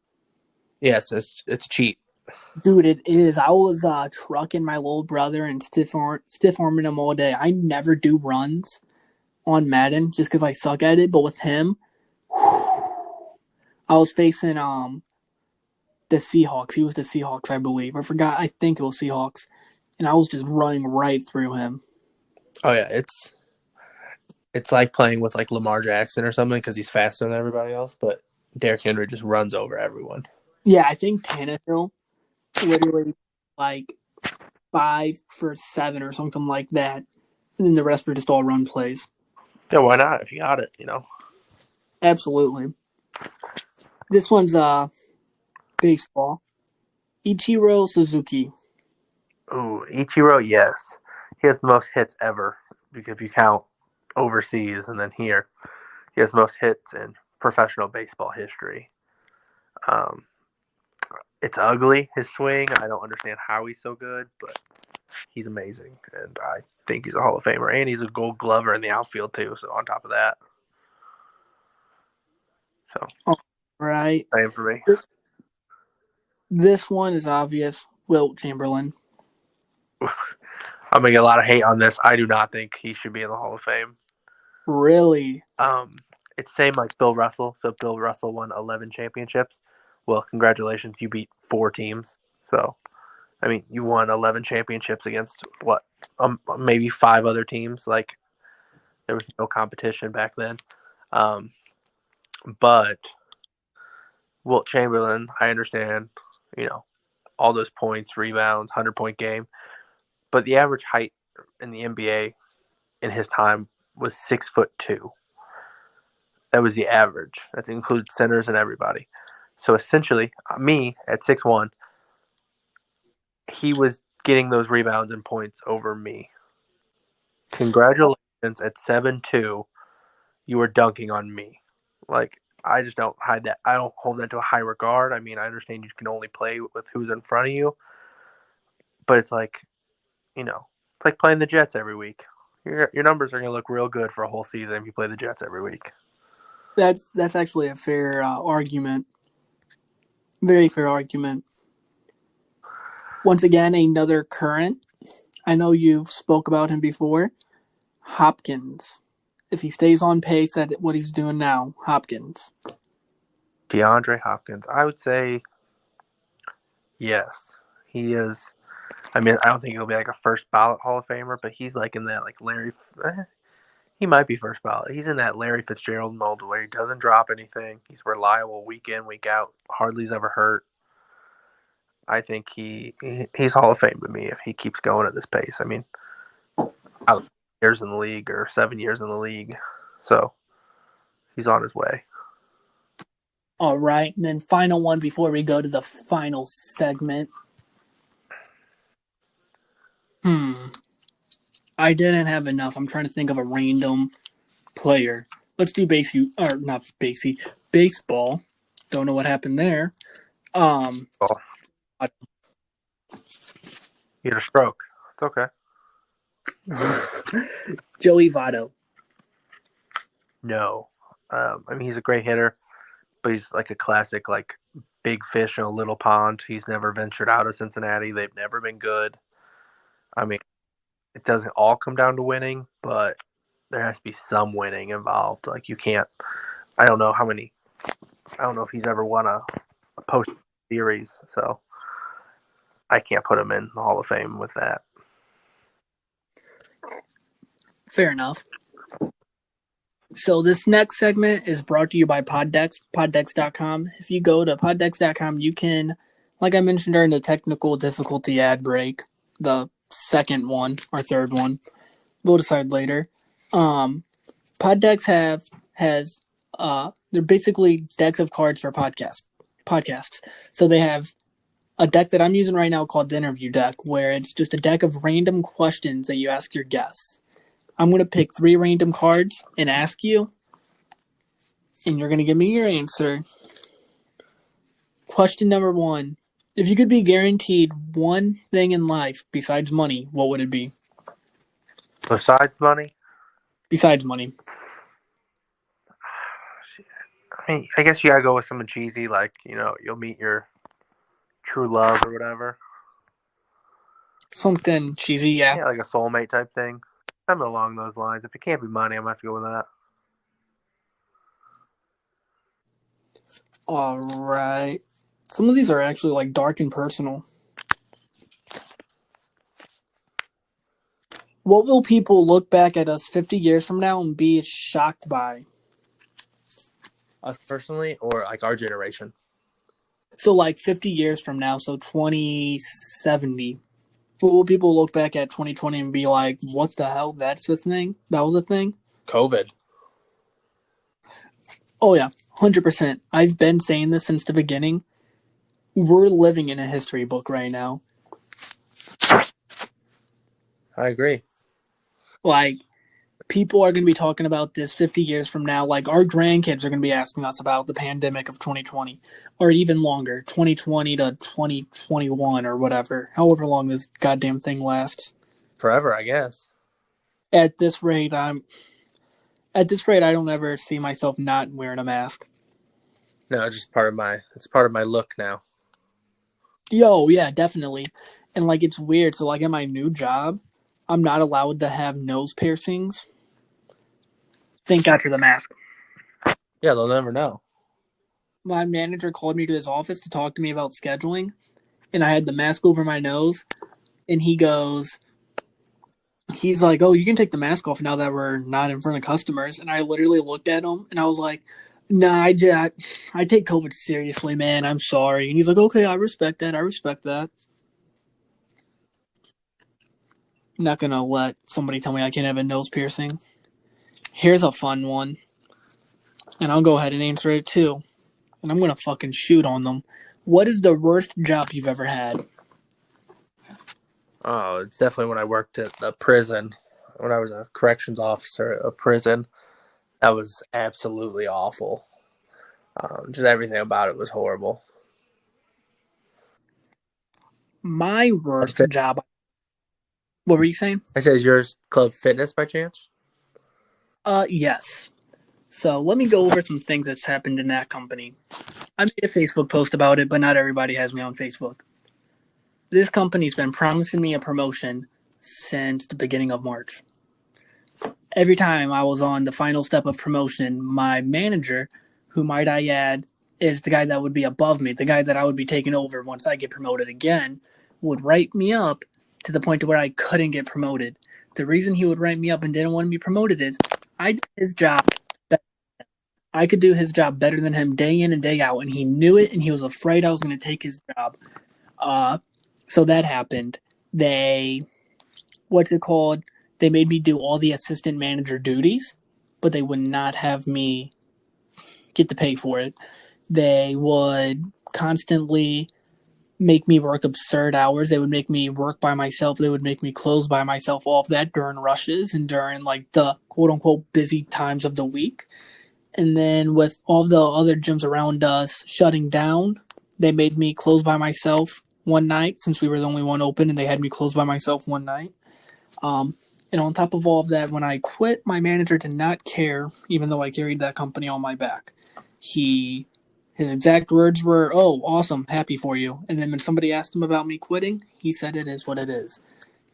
Yes, it's cheat. Dude, it is. I was trucking my little brother and stiff arming him all day. I never do runs on Madden just because I suck at it. But with him, I was facing the Seahawks. He was the Seahawks, I believe. I forgot. I think it was Seahawks, and I was just running right through him. Oh yeah, it's like playing with like Lamar Jackson or something because he's faster than everybody else, but Derrick Henry just runs over everyone. Yeah, I think Tannehill literally like 5 for 7 or something like that, and then the rest were just all run plays. Yeah, why not? If you got it, you know. Absolutely. This one's baseball. Ichiro Suzuki. Ooh, Ichiro, yes. He has the most hits ever, because if you count overseas and then here, he has the most hits in professional baseball history. It's ugly, his swing. I don't understand how he's so good, but he's amazing, and I think he's a Hall of Famer, and he's a Gold Glover in the outfield too. So on top of that, so All right. same for me. This one is obvious. Wilt Chamberlain. I'm gonna get a lot of hate on this. I do not think he should be in the Hall of Fame. Really? It's same like Bill Russell. So Bill Russell won 11 championships. Well, congratulations, you beat 4 teams. So, I mean, you won 11 championships against what? Maybe 5 other teams. Like, there was no competition back then. But Wilt Chamberlain, I understand, you know, all those points, rebounds, 100-point game. But the average height in the NBA in his time was 6'2". That was the average. That includes centers and everybody. So essentially, me at 6'1", he was getting those rebounds and points over me. Congratulations at 7'2", you were dunking on me. Like, I just don't hide that. I don't hold that to a high regard. I mean, I understand you can only play with who's in front of you, but it's like, you know, it's like playing the Jets every week. Your numbers are going to look real good for a whole season if you play the Jets every week. That's actually a fair argument. Very fair argument. Once again, another current. I know you've spoke about him before. Hopkins. If he stays on pace at what he's doing now, Hopkins. DeAndre Hopkins, I would say yes. He is. I mean, I don't think he'll be like a first ballot Hall of Famer, but he's like in that like Larry. He might be first ballot. He's in that Larry Fitzgerald mold where he doesn't drop anything. He's reliable week in, week out. Hardly's ever hurt. I think he's Hall of Fame to me if he keeps going at this pace. I mean, I was years in the league or 7 years in the league, so he's on his way. All right, and then final one before we go to the final segment. I didn't have enough. I'm trying to think of a random player. Let's do baseball. Don't know what happened there. Oh, you had a stroke. It's okay. Joey Votto. No, I mean he's a great hitter, but he's like a classic like big fish in a little pond. He's never ventured out of Cincinnati. They've never been good. I mean, it doesn't all come down to winning, but there has to be some winning involved. Like you can't. I don't know if he's ever won a post series, so I can't put him in the Hall of Fame with that. Fair enough. So this next segment is brought to you by Poddex, poddex.com. If you go to poddex.com, you can, like I mentioned during the technical difficulty ad break, the second one or third one, we'll decide later. Poddex has they're basically decks of cards for podcasts. So they have a deck that I'm using right now called the interview deck, where it's just a deck of random questions that you ask your guests. I'm going to pick 3 random cards and ask you, and you're going to give me your answer. Question number 1. If you could be guaranteed one thing in life besides money, what would it be? Besides money? Besides money. I mean, I guess you gotta go with something cheesy, like you'll meet your true love or whatever. Something cheesy, yeah. Yeah, like a soulmate type thing. Something along those lines. If it can't be money, I'm gonna have to go with that. All right. Some of these are actually like dark and personal. What will people look back at us 50 years from now and be shocked by? Us personally, or like our generation? So, like 50 years from now, so 2070, what will people look back at 2020 and be like, what the hell? That's a thing? That was a thing? COVID. Oh, yeah, 100%. I've been saying this since the beginning. We're living in a history book right now. I agree. Like, people are going to be talking about this 50 years from now. Like, our grandkids are going to be asking us about the pandemic of 2020, or even longer, 2020 to 2021 or whatever, however long this goddamn thing lasts. Forever, I guess. At this rate, I don't ever see myself not wearing a mask. No, it's part of my look now. Yo, yeah, definitely. And like, it's weird. So, like, at my new job, I'm not allowed to have nose piercings. Thank God for the mask. Yeah, they'll never know. My manager called me to his office to talk to me about scheduling, and I had the mask over my nose, and he's like, oh, you can take the mask off now that we're not in front of customers. And I literally looked at him, and I was like, nah, I take COVID seriously, man. I'm sorry. And he's like, okay, I respect that. I'm not gonna let somebody tell me I can't have a nose piercing. Here's a fun one, and I'll go ahead and answer it too. And I'm gonna fucking shoot on them. What is the worst job you've ever had? Oh, it's definitely when I worked at a prison. When I was a corrections officer at a prison, that was absolutely awful. Just everything about it was horrible. My worst job. What were you saying? I said, is yours Club Fitness by chance? Yes. So let me go over some things that's happened in that company. I made a Facebook post about it, but not everybody has me on Facebook. This company's been promising me a promotion since the beginning of March. Every time I was on the final step of promotion, my manager, who might I add is the guy that would be above me, the guy that I would be taking over once I get promoted again, would write me up to the point to where I couldn't get promoted. The reason he would write me up and didn't want to be promoted is I did his job. I could do his job better than him day in and day out, and he knew it, and he was afraid I was going to take his job. So that happened. What's it called? They made me do all the assistant manager duties, but they would not have me get the pay for it. They would constantly make me work absurd hours. They would make me work by myself. They would make me close by myself, all of that during rushes and during like the quote unquote busy times of the week. And then with all the other gyms around us shutting down, they made me close by myself one night since we were the only one open, and they had me close by myself one night. And on top of all of that, when I quit, my manager did not care, even though I carried that company on my back. His exact words were, "Oh, awesome, happy for you." And then when somebody asked him about me quitting, he said, "It is what it is."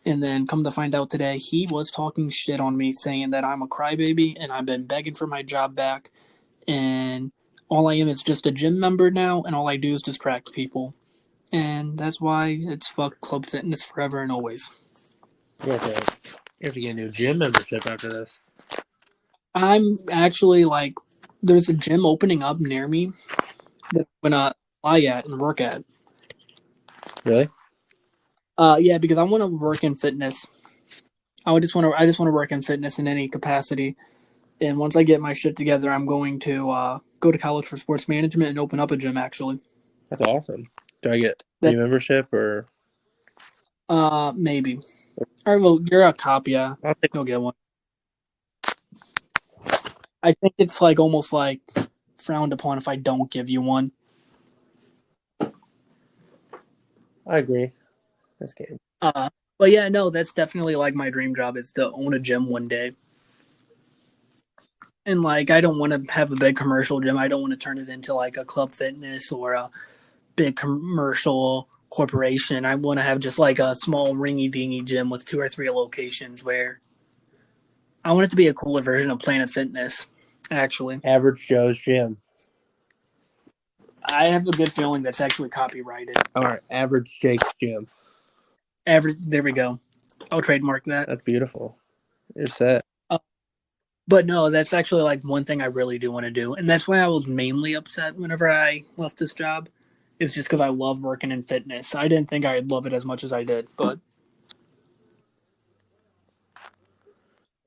And then come to find out today, he was talking shit on me, saying that I'm a crybaby and I've been begging for my job back. And all I am is just a gym member now, and all I do is distract people. And that's why it's fuck Club Fitness forever and always. You have to get a new gym membership after this. I'm actually like, there's a gym opening up near me that I'm gonna apply at and work at. Really? Yeah, because I want to work in fitness. I just want to work in fitness in any capacity. And once I get my shit together, I'm going to go to college for sports management and open up a gym. Actually, That's awesome. Do I get that free membership or? maybe. All right, well, you're a cop, yeah. I'll take. You'll get one. I think it's like almost like frowned upon if I don't give you one. I agree. This game. But yeah, no, that's definitely like my dream job is to own a gym one day. And like, I don't want to have a big commercial gym. I don't want to turn it into like a Club Fitness or a big commercial corporation. I want to have just like a small ringy dingy gym with 2 or 3 locations where I want it to be a cooler version of Planet Fitness, actually. Average Joe's Gym. I have a good feeling that's actually copyrighted. All right, Average Jake's Gym. There we go. I'll trademark that. That's beautiful. You're set. But no, that's actually like one thing I really do want to do. And that's why I was mainly upset whenever I left this job, is just because I love working in fitness. I didn't think I'd love it as much as I did. But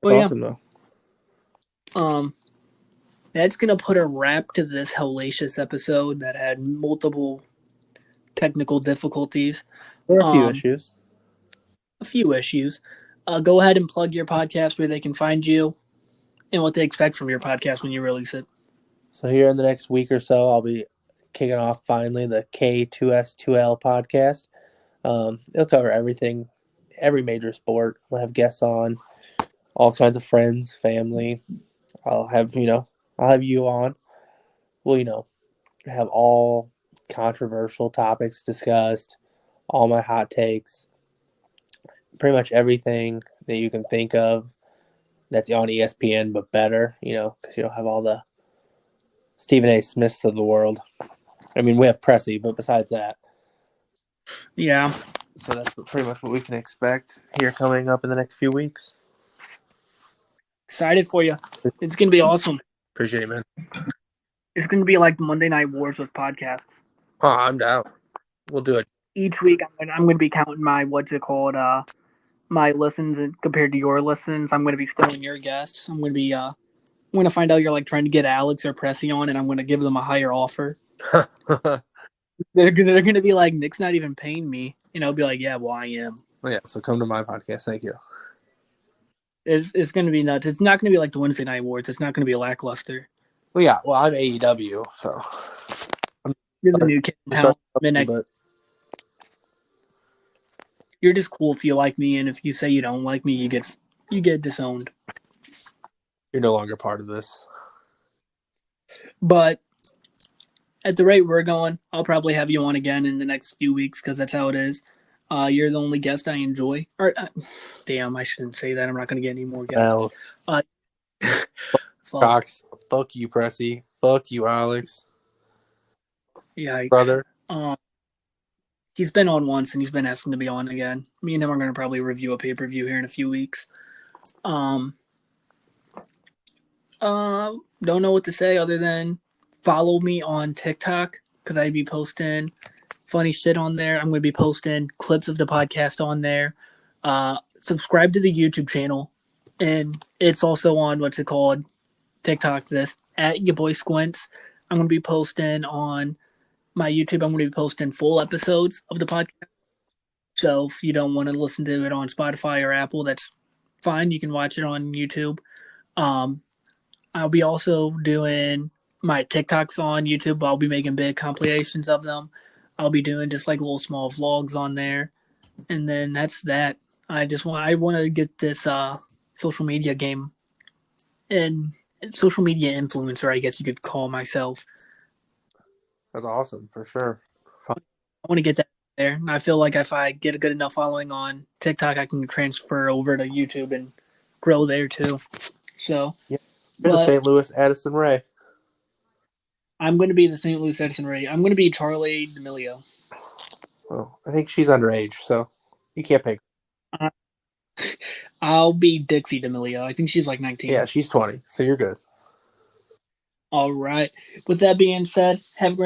yeah. Awesome, though. That's going to put a wrap to this hellacious episode that had multiple technical difficulties. There are a few issues. A few issues. Go ahead and plug your podcast where they can find you and what they expect from your podcast when you release it. So here in the next week or so, I'll be kicking off finally the K2S2L podcast. It'll cover everything, every major sport. We'll have guests on, all kinds of friends, family. I'll have you on. We'll, have all controversial topics discussed, all my hot takes, pretty much everything that you can think of that's on ESPN, but better, because you don't have all the Stephen A. Smiths of the world. I mean, we have Pressey, but besides that. Yeah. So that's pretty much what we can expect here coming up in the next few weeks. Excited for you. It's going to be awesome. Appreciate it, man. It's going to be like the Monday Night Wars with podcasts. Oh, I'm down. We'll do it. Each week, I'm going to be counting my, my listens compared to your listens. I'm going to be stealing your guests. I'm going to find out you're like trying to get Alex or Pressey on, and I'm going to give them a higher offer. They're going to be like, Nick's not even paying me. I'll be like, yeah, well, I am. Oh, yeah, so come to my podcast. Thank you. It's going to be nuts. It's not going to be like the Wednesday Night Awards. It's not going to be lackluster. Well, yeah. Well, I'm AEW, so You're the new kid in town. You're just cool if you like me, and if you say you don't like me, you get disowned. You're no longer part of this. But at the rate we're going, I'll probably have you on again in the next few weeks because that's how it is. You're the only guest I enjoy. Damn, I shouldn't say that. I'm not going to get any more guests. Cox, fuck you, Pressey. Fuck you, Alex. Yikes. Brother. He's been on once, and he's been asking to be on again. Me and him are going to probably review a pay-per-view here in a few weeks. Don't know what to say other than follow me on TikTok because I'd be posting funny shit on there. I'm going to be posting clips of the podcast on there. Subscribe to the YouTube channel, and it's also on TikTok. This at your boy Squints. I'm going to be posting on my YouTube. I'm going to be posting full episodes of the podcast. So if you don't want to listen to it on Spotify or Apple, that's fine. You can watch it on YouTube. I'll be also doing my TikToks on YouTube. I'll be making big compilations of them. I'll be doing just like little small vlogs on there. And then that's that. I want to get this social media game and social media influencer, I guess you could call myself. That's awesome, for sure. I want to get that there. And I feel like if I get a good enough following on TikTok, I can transfer over to YouTube and grow there too. So, yeah. You're the St. Louis Addison Ray. I'm going to be the St. Louis Addison Ray. I'm going to be Charlie D'Amelio. Well, I think she's underage, so you can't pick. I'll be Dixie D'Amelio. I think she's like 19. Yeah, she's 20, so you're good. All right. With that being said, have a great